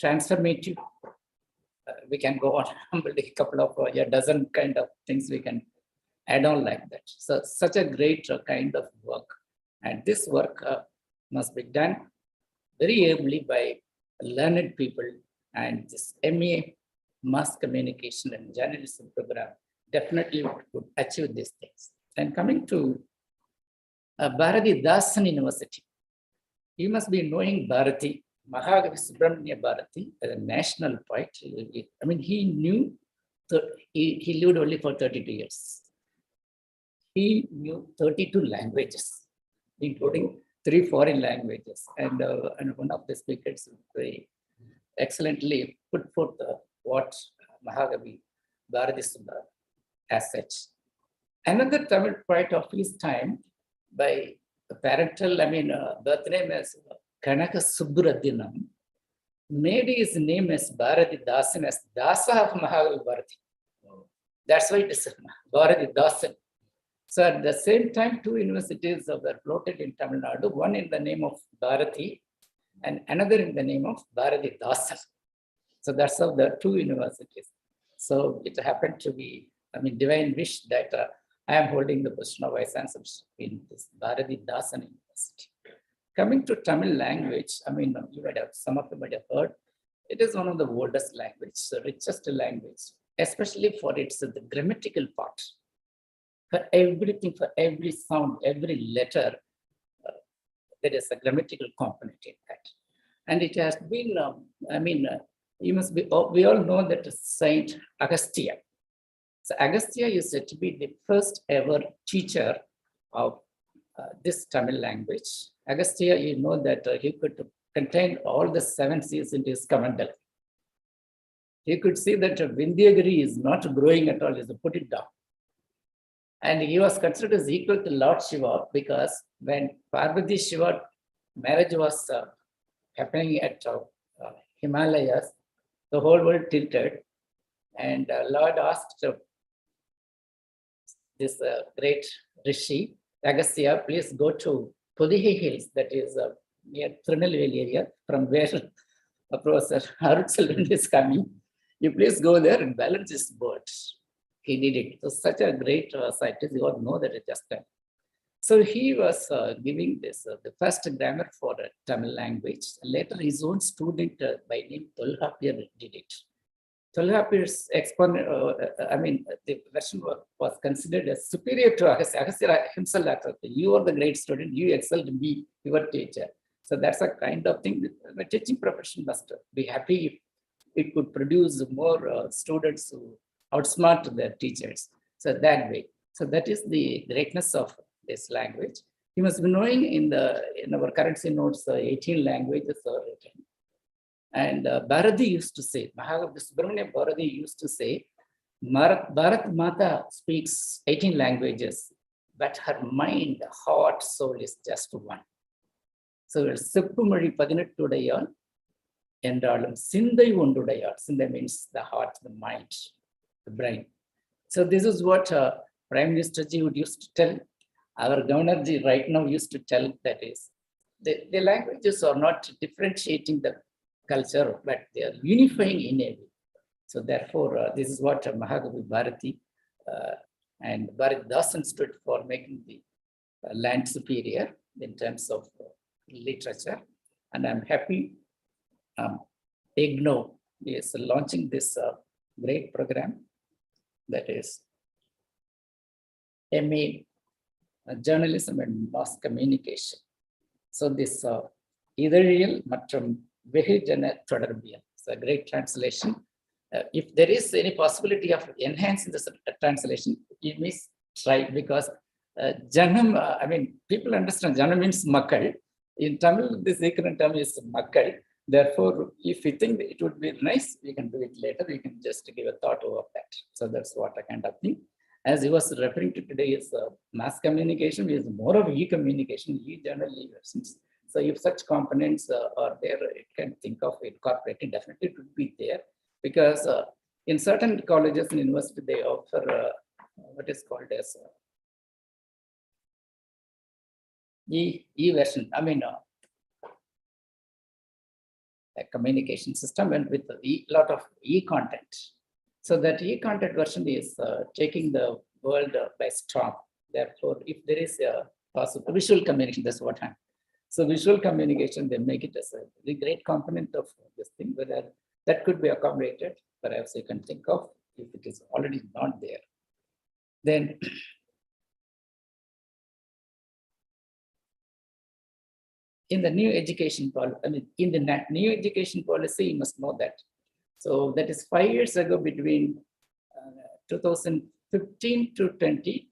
transformative. We can go on a couple of a dozen kind of things we can add on like that. So such a great kind of work. And this work must be done very ably by learned people, and this MA Mass Communication and Journalism program definitely would achieve these things. And coming to Bharati Dasan University, you must be knowing Bharati, Mahakavi Subramanya Bharati, as a national poet. He knew, he lived only for 32 years. He knew 32 languages, including 3 foreign languages. And one of the speakers very excellently put forth what Mahakavi Bharati Subramanya as such. Another Tamil poet of his time, by parental, birth name as Kanaka Subburadinam, made his name as Bharati Dasan, as Dasa of Mahakavi Bharati. That's why it is Bharati Dasan. So at the same time, 2 universities were floated in Tamil Nadu, one in the name of Bharati and another in the name of Bharati Dasan. So that's how the 2 universities. So it happened to be, divine wish that I am holding the position of Vice Chancellor in this Bharati Dasan University. Coming to Tamil language, you might have, some of you might have heard, it is one of the oldest languages, the richest language, especially for its the grammatical part. For everything, for every sound, every letter, there is a grammatical component in that. And it has been, you must be, we all know that Saint Agastya. So Agastya is said to be the first ever teacher of this Tamil language. Agastya, you know that he could contain all the 7 seas in his Kamandala. He could see that Vindhyagiri is not growing at all, he put it down. And he was considered as equal to Lord Shiva, because when Parvati Shiva marriage was happening at Himalayas, the whole world tilted. And Lord asked this great Rishi, Agastya, please go to Podihi Hills, that is near Trinelveli area, from where Professor Harut Selvan is coming. You please go there and balance this bird. He did it. So such a great scientist, you all know that it just done. So he was giving this, the first grammar for Tamil language. Later, his own student by name Tolhapir did it. Tolhapir's exponent, the version was considered as superior to Agastya. Agastya himself, you are the great student, you excelled me, your teacher. So that's a kind of thing. The teaching profession must be happy if it could produce more students who outsmart their teachers. So that way. So that is the greatness of this language. You must be knowing in our currency notes, 18 languages are written. And Bharati used to say, Mahakavi Subramanya Bharati used to say, Bharat Mata speaks 18 languages, but her mind, heart, soul is just one. So Sippumari Padinatudayal, Endalam Sindai Undudayal. Sindai means the heart, the mind, the brain. So this is what Prime Minister Ji would used to tell. Our Governor Ji right now used to tell, that is, the languages are not differentiating the culture, but they are unifying in a way. So therefore, this is what Mahakavi Bharati and Bharati Dasan stood for, making the land superior in terms of literature. And I'm happy IGNO is launching this great program, that is MA Journalism and Mass Communication. So this Idhariyal Matram Vehijana Thodarbiyan. It's a great translation. If there is any possibility of enhancing this translation, you may try, because Janam, I mean, people understand Janam means Makkal. In Tamil, this equivalent term is Makkal. Therefore, if we think it would be nice, we can do it later. We can just give a thought over that. So that's what I kind of think. As he was referring to today is mass communication, is more of e-communication, e-journal, e-versions. So if such components are there, it can think of incorporating, definitely it would be there. Because in certain colleges and universities, they offer what is called as e-version, I mean, a communication system and with a lot of e-content. So that e-content version is taking the world by storm. Therefore, if there is a possible visual communication, that's what I'm. So visual communication, they make it as a very great component of this thing, whether that could be accommodated, perhaps you can think of if it is already not there. Then in the new education policy, I mean, in the new education policy, you must know that. So that is 5 years ago, between 2015 to 20,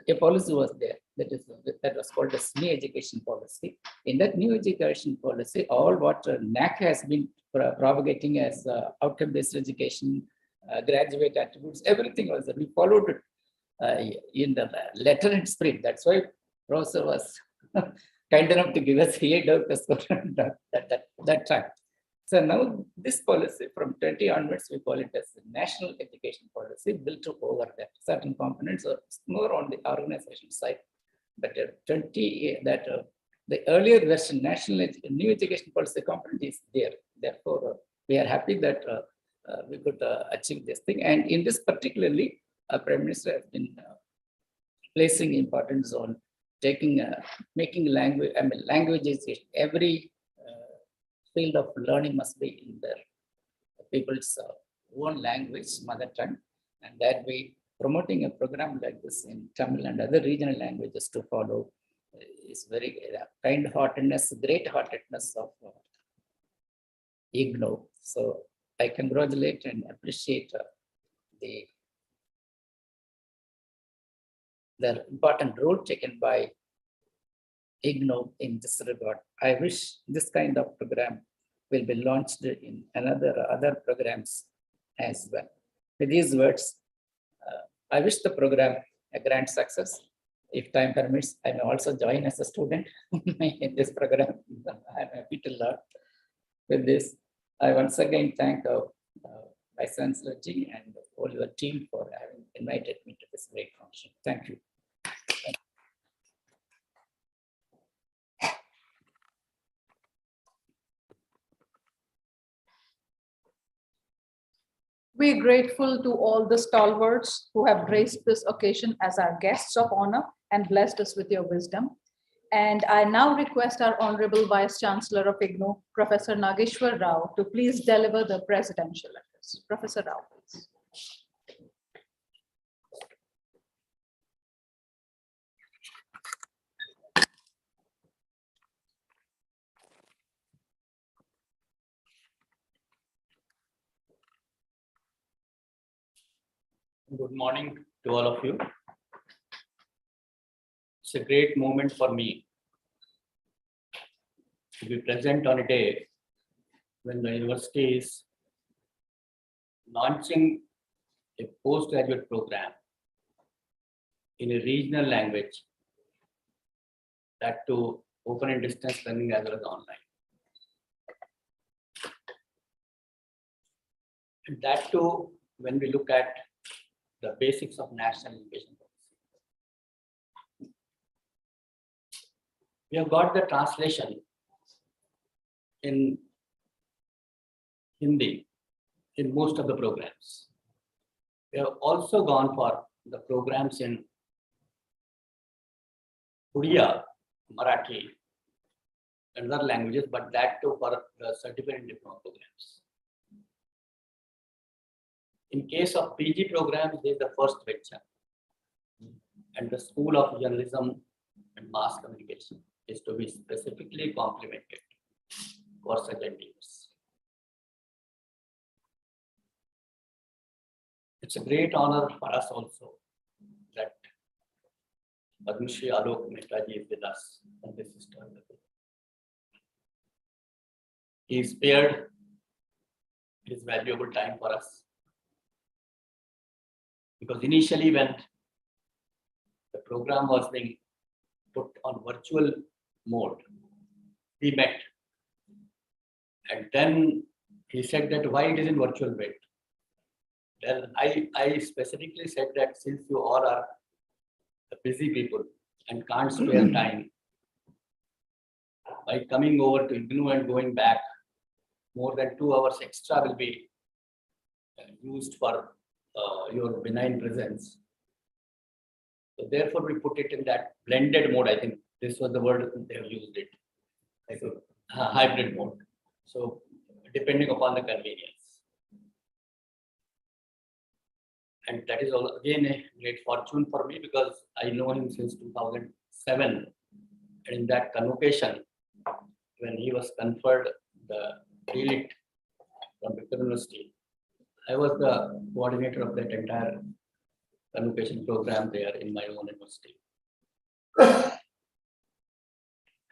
a policy was there. That was called as new education policy. In that new education policy, all what NAC has been propagating as outcome-based education, graduate attributes, everything was there. We followed it in the letter and spirit. That's why Professor was kind enough to give us a that time. So now this policy from 20 onwards, we call it as the national education policy built over that. Certain components are more on the organization side, but the earlier version, new education policy component is there. Therefore, we are happy that we could achieve this thing. And in this particularly, Prime Minister has been placing importance on taking, making language, I mean, languages, every field of learning must be in their people's own language, mother tongue, and that way promoting a program like this in Tamil and other regional languages to follow is very kind-heartedness, great-heartedness of IGNOU. So I congratulate and appreciate the important role taken by IGNOU in this regard. I wish this kind of program will be launched in other programs as well. With these words, I wish the program a grand success. If time permits, I may also join as a student in this program. I'm happy to learn. With this, I once again thank Vice Chancellor Ji and all your team for having invited me to this great function. Thank you. We are grateful to all the stalwarts who have graced this occasion as our guests of honor and blessed us with your wisdom. And I now request our Honorable Vice Chancellor of IGNOU, Professor Nageshwar Rao, to please deliver the presidential address. Professor Rao, please. Good morning to all of you. It's a great moment for me to be present on a day when the university is launching a postgraduate program in a regional language, that to open and distance learning as well as online. And that too, when we look at the basics of national education policy. We have got the translation in Hindi in most of the programs. We have also gone for the programs in Odia, Marathi, and other languages, but that too for the certificate and diploma programs. In case of PG programs, this is the first venture. And the School of Journalism and Mass Communication is to be specifically complemented for such endeavors. It's a great honor for us also that Padma Shri Alok Mehta ji is with us on this historical. He spared his valuable time for us. Because initially when the program was being put on virtual mode, we met. And then he said that why it is in virtual mode. Then I specifically said that since you all are busy people and can't spare time, by coming over to IGNOU and going back, more than 2 hours extra will be used for your benign presence. So therefore, we put it in that blended mode. I think this was the word they have used it, like a hybrid mode. So depending upon the convenience. And that is again a great fortune for me because I know him since 2007. And in that convocation, when he was conferred the elite from Victoria University, I was the coordinator of that entire convocation program there in my own university.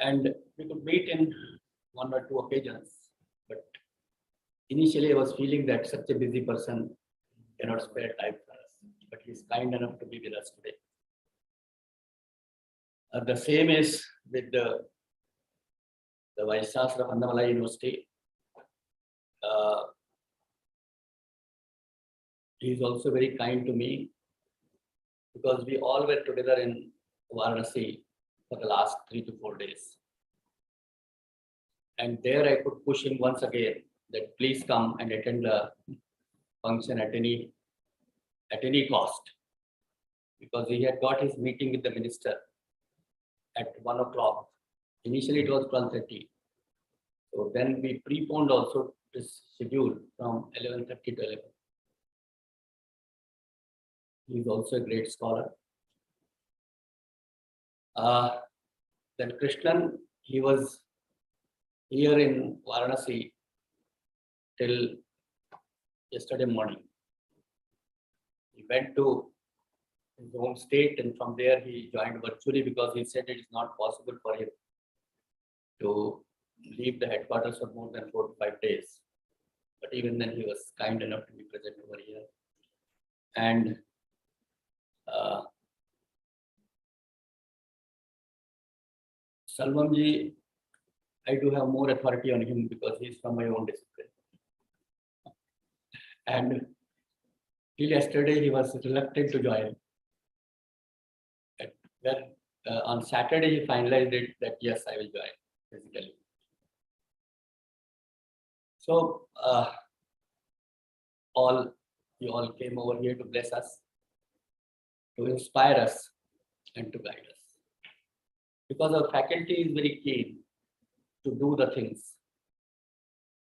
And we could meet in 1 or 2 occasions, but initially I was feeling that such a busy person cannot spare time for us, but he's kind enough to be with us today. The same is with the Vice Chancellor of Annamalai University. He is also very kind to me because we all were together in Varanasi for the last 3 to 4 days. And there I could push him once again that please come and attend the function at any cost, because he had got his meeting with the minister at 1 o'clock. Initially it was 12:30. So then we preponed also this schedule from 11:30 to 11. He is also a great scholar. Then Krishnan, he was here in Varanasi till yesterday morning. He went to his home state and from there he joined virtually because he said it is not possible for him to leave the headquarters for more than 4 to 5 days. But even then he was kind enough to be present over here. And Salvamji, I do have more authority on him because he is from my own discipline. And till yesterday, he was reluctant to join. Then on Saturday, he finalized it that yes, I will join physically. So you all came over here to bless us, to inspire us, and to guide us. Because our faculty is very keen to do the things.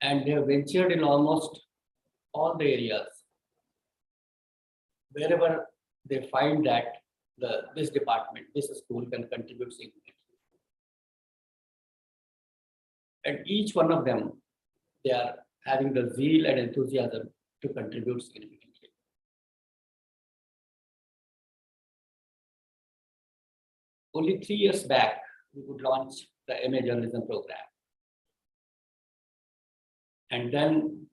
And they have ventured in almost all the areas. Wherever they find that this department, this school can contribute significantly. And each one of them, they are having the zeal and enthusiasm to contribute significantly. Only 3 years back, we would launch the MA journalism program. And then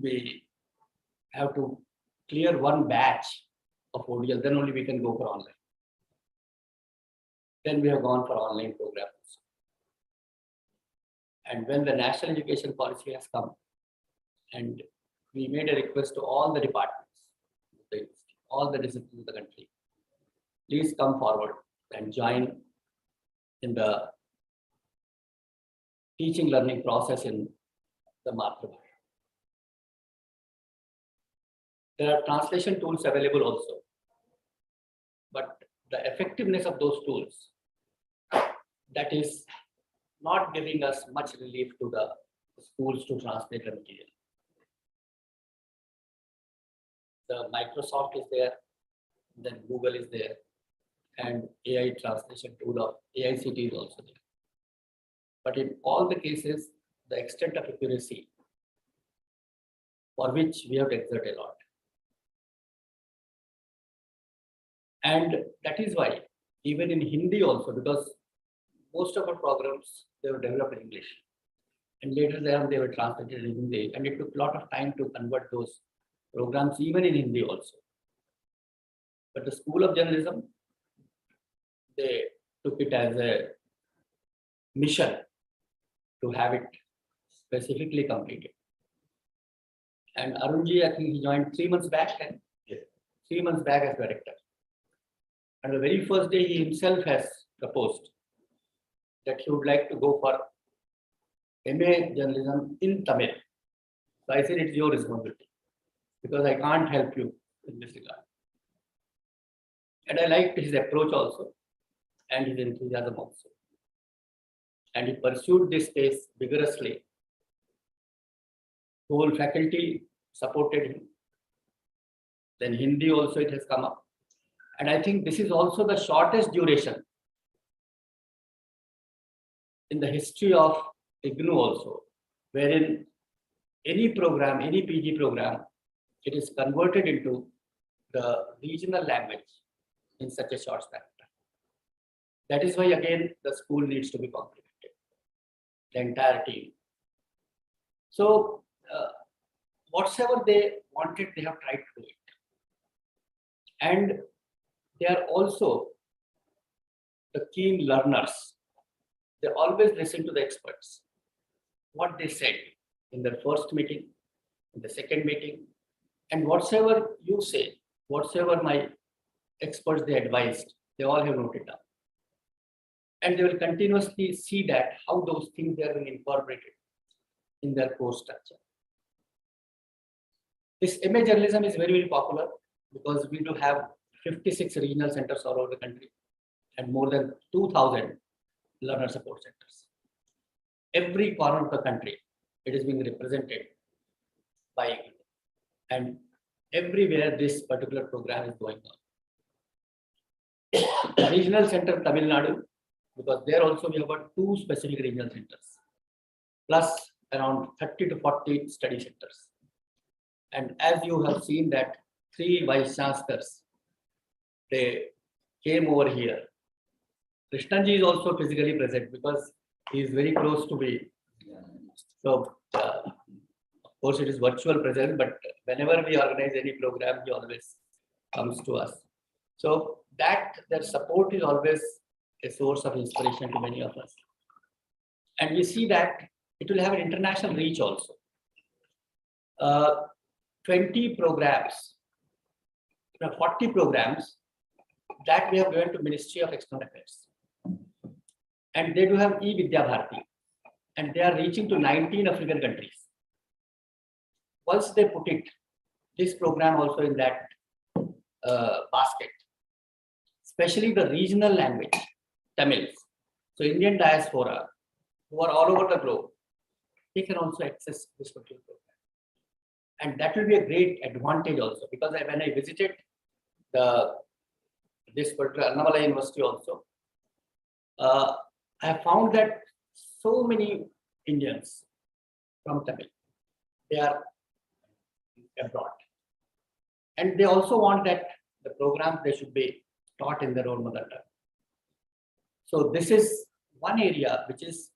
we have to clear one batch of ODL, then only we can go for online. Then we have gone for online programs. And when the national education policy has come, and we made a request to all the departments, all the disciplines of the country, please come forward and join in the teaching learning process in the Matravasha. There are translation tools available also, but the effectiveness of those tools, that is not giving us much relief to the schools to translate the material. The Microsoft is there, then Google is there, and AI translation tool of AICT is also there. But in all the cases, the extent of accuracy, for which we have to exert a lot. And that is why even in Hindi also, because most of our programs, they were developed in English. And later they were translated in Hindi, and it took a lot of time to convert those programs even in Hindi also. But the School of Journalism, they took it as a mission to have it specifically completed. And Arunji, I think he joined 3 months back, and 3 months back as director. And the very first day he himself has proposed that he would like to go for MA journalism in Tamil. So I said, it's your responsibility because I can't help you in this regard. And I liked his approach also and his enthusiasm also. And he pursued this space vigorously. Whole faculty supported him. Then Hindi also it has come up. And I think this is also the shortest duration in the history of IGNOU also, wherein any program, any PG program, it is converted into the regional language in such a short span of time. That is why again the school needs to be complemented, the entire team. So whatsoever they wanted, they have tried to do it. And they are also the keen learners. They always listen to the experts. What they said in their first meeting, in the second meeting, and whatsoever you say, whatsoever my experts they advised, they all have noted down. And they will continuously see that how those things they are being incorporated in their course structure. This MA journalism is very, very popular because we do have 56 regional centers all over the country and more than 2,000 learner support centers. Every corner of the country, it is being represented by IGNOU. And everywhere this particular program is going on. The regional center Tamil Nadu, because there also we have got 2 specific regional centers, plus around 30 to 40 study centers. And as you have seen that 3 vice chancellors, they came over here. Krishnanji is also physically present because he is very close to me. So, of course, it is virtual present, but whenever we organize any program, he always comes to us. So that their support is always a source of inspiration to many of us. And we see that it will have an international reach also. 20 programs, 40 programs that we have given to Ministry of External Affairs. And they do have e-Vidya Bharati. And they are reaching to 19 African countries. Once they put it, this program also in that basket, especially the regional language, Tamils. So Indian diaspora, who are all over the globe, they can also access this particular program. And that will be a great advantage also, because when I visited this particular Annamala University also, I found that so many Indians from Tamil, they are abroad. And they also want that the programs, they should be taught in their own mother tongue. So this is one area this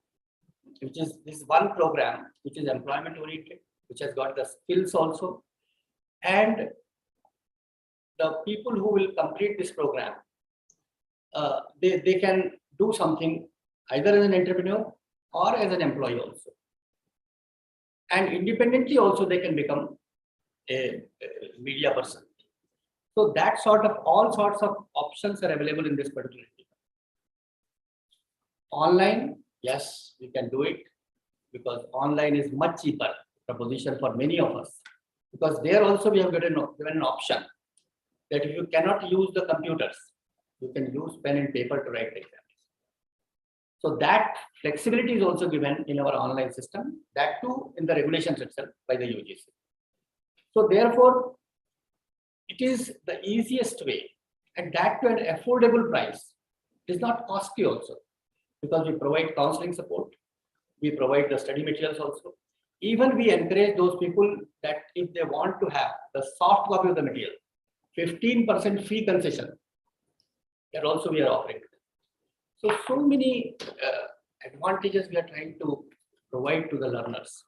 one program which is employment oriented, which has got the skills also. And the people who will complete this program, they can do something either as an entrepreneur or as an employee also. And independently also they can become a media person. So that all sorts of options are available in this particular area. Online, yes, we can do it because online is much cheaper proposition for many of us. Because there also we have given an option that if you cannot use the computers, you can use pen and paper to write the exams. So that flexibility is also given in our online system, that too in the regulations itself by the UGC. So therefore, it is the easiest way, and that to an affordable price. It is not costly also, because we provide counseling support, we provide the study materials also. Even we encourage those people that if they want to have the soft copy of the material, 15% fee concession that also we are offering. So many advantages we are trying to provide to the learners.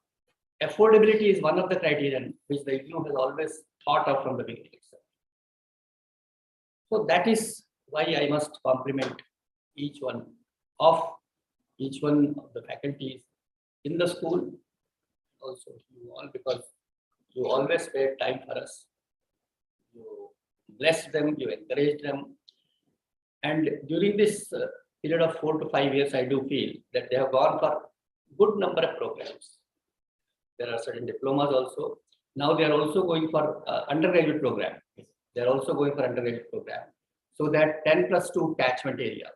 Affordability is one of the criterion which the IGNOU has always thought of from the beginning itself. So that is why I must compliment each one of the faculties in the school, also you all, because you always spare time for us. You bless them, you encourage them. And during this period of 4 to 5 years, I do feel that they have gone for good number of programs. There are certain diplomas also. Now they are also going for undergraduate program. They are also going for undergraduate program. So that 10+2 catchment area.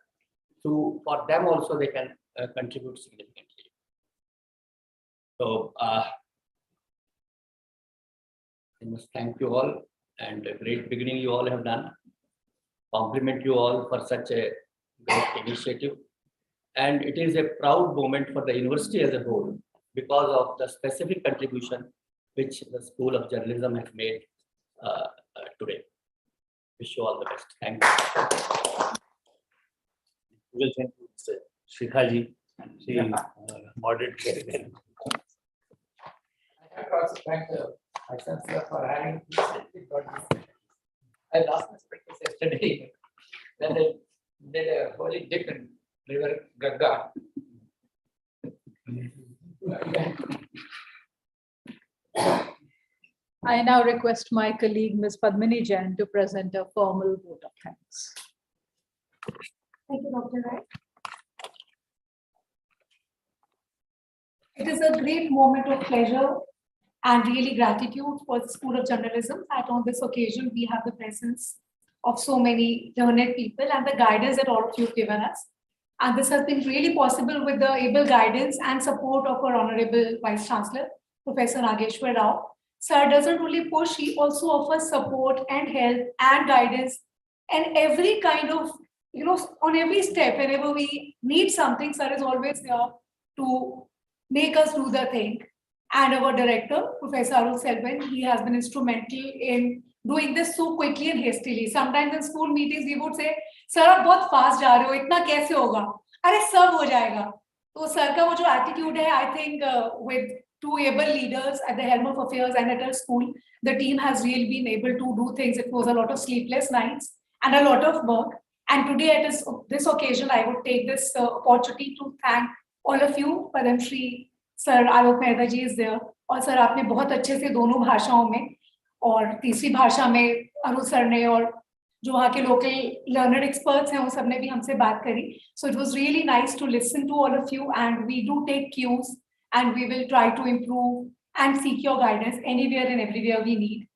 So for them also they can contribute significantly. So I must thank you all, and a great beginning you all have done. Compliment you all for such a great initiative. And it is a proud moment for the university as a whole because of the specific contribution which the School of Journalism has made today. Wish you all the best. Thank you. Well, thank you, Mr. Shikhaji. She moderated very well. I have to also thank the Vice Chancellor for having I lost my spectacles yesterday. Then they did a holy dip in River Ganga. I now request my colleague, Ms. Padmini Jain, to present a formal vote of thanks. Thank you, Dr. Rai. It is a great moment of pleasure and really gratitude for the School of Journalism that on this occasion we have the presence of so many learned people and the guidance that all of you have given us. And this has been really possible with the able guidance and support of our Honorable Vice Chancellor, Professor Nageshwar Rao. Sir doesn't only push, he also offers support and help and guidance and every kind of, on every step, whenever we need something, sir is always there to make us do the thing. And our director, Professor Arul Selvan, he has been instrumental in doing this so quickly and hastily. Sometimes in school meetings, we would say, sir, आप बहुत fast जा रहे हो, इतना कैसे होगा? अरे सब हो जाएगा. तो sir का वो जो attitude है, I think with two able leaders at the helm of affairs and at our school, the team has really been able to do things. It was a lot of sleepless nights and a lot of work. And today at this occasion, I would take this opportunity to thank all of you. Padam Shri Sir Alok Mehta ji is there. और sir आपने बहुत अच्छे से दोनों भाषाओं में और तीसरी भाषा में अरुण सर ने और जो वहाँ के लोकल लर्नर एक्सपर्ट्स हैं उन सब ने भी हमसे बात करी. So it was really nice to listen to all of you, and we do take cues and we will try to improve and seek your guidance anywhere and everywhere we need.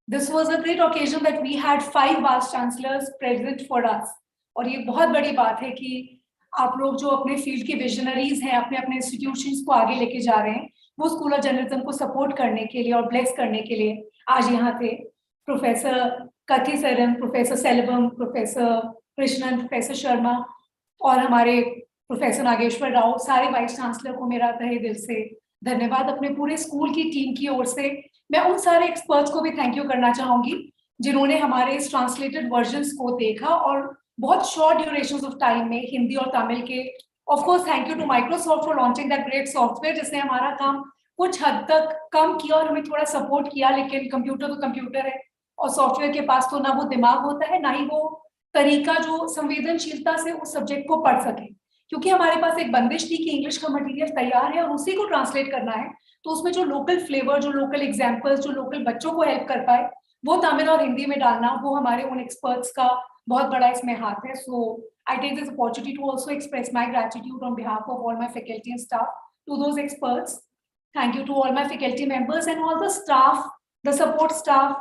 This was a great occasion that we had 5 Vice Chancellors present for us. और ये बहुत बड़ी बात है कि आप लोग जो अपने फील्ड के विजनरीज हैं, अपने अपने इंस्टीट्यूशंस को आगे लेके जा रहे हैं, वो स्कूल ऑफ जर्नलिज्म को सपोर्ट करने के लिए और ब्लेस करने के लिए आज यहाँ थे. प्रोफेसर कथी Saran, professor Selvam, professor Krishnan, professor Sharma और हमारे प्रोफेसर नागेश्वर राव, सारे वाइस चांसलर को मेरा तहे दिल से धन्यवाद. अपने पूरे स्कूल की टीम की ओर से मैं उन सारे एक्सपर्ट्स को भी थैंक यू करना चाहूंगी जिन्होंने हमारे इस ट्रांसलेटेड वर्जन्स को देखा और बहुत शॉर्ट ड्यूरेशन ऑफ टाइम में हिंदी और तमिल के. Of course thank you to Microsoft for launching that great software जिसने हमारा काम कुछ हद तक कम किया और हमें थोड़ा सपोर्ट किया. लेकिन कंप्यूटर तो कंप्यूटर है और सॉफ्टवेयर के पास तो ना वो दिमाग होता है ना ही वो तरीका जो संवेदनशीलता से उस सब्जेक्ट को पढ़ सके, क्योंकि हमारे पास एक बंदिश थी कि इंग्लिश का मटेरियल तैयार है और उसी को ट्रांसलेट करना है. तो उसमें जो लोकल फ्लेवर, जो लोकल एग्जाम्पल्स, जो लोकल बच्चों को हेल्प कर पाए, वो तमिल और हिंदी में डालना, वो हमारे उन एक्सपर्ट्स का बहुत बड़ा इसमें हाथ है. सो I take this opportunity to also express my gratitude on behalf of all my faculty and staff to those experts. Thank you to all my faculty members and all the staff, the support staff.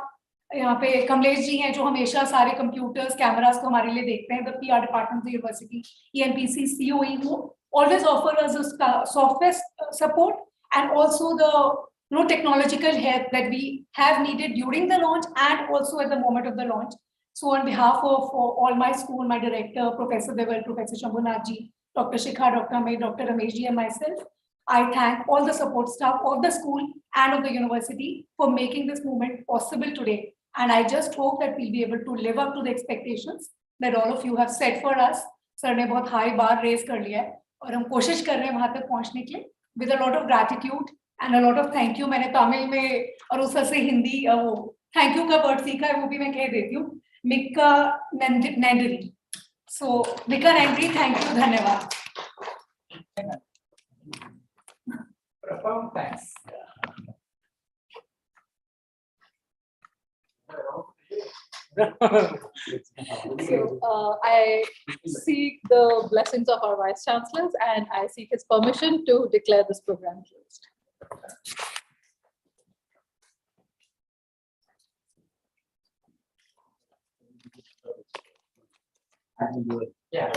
यहाँ पे कमलेश जी हैं जो हमेशा सारे computers cameras को हमारे लिए देखते हैं. The PR department of the university, ENPC, COE, who always offer us a software support and also the technological help that we have needed during the launch and also at the moment of the launch. So on behalf of all my school, my director, Professor Deval, Professor Shambhunath ji, Dr. Shikha, Dr. Amit, Dr. Ramesh ji and myself, I thank all the support staff of the school and of the university for making this movement possible today. And I just hope that we'll be able to live up to the expectations that all of you have set for us. Sir ने बहुत high bar raise कर लिया है और हम कोशिश कर रहे हैं वहां तक पहुंचने के लिए with a lot of gratitude and a lot of thank you. मैंने तमिल में और उस से हिंदी वो thank you का word सीखा है, वो भी मैं कह देती हूँ. Mikka Nandri. So Mikka Nandri, thank you, धन्यवाद. Profound thanks. So I seek the blessings of our Vice Chancellors and I seek his permission to declare this program closed. Yeah.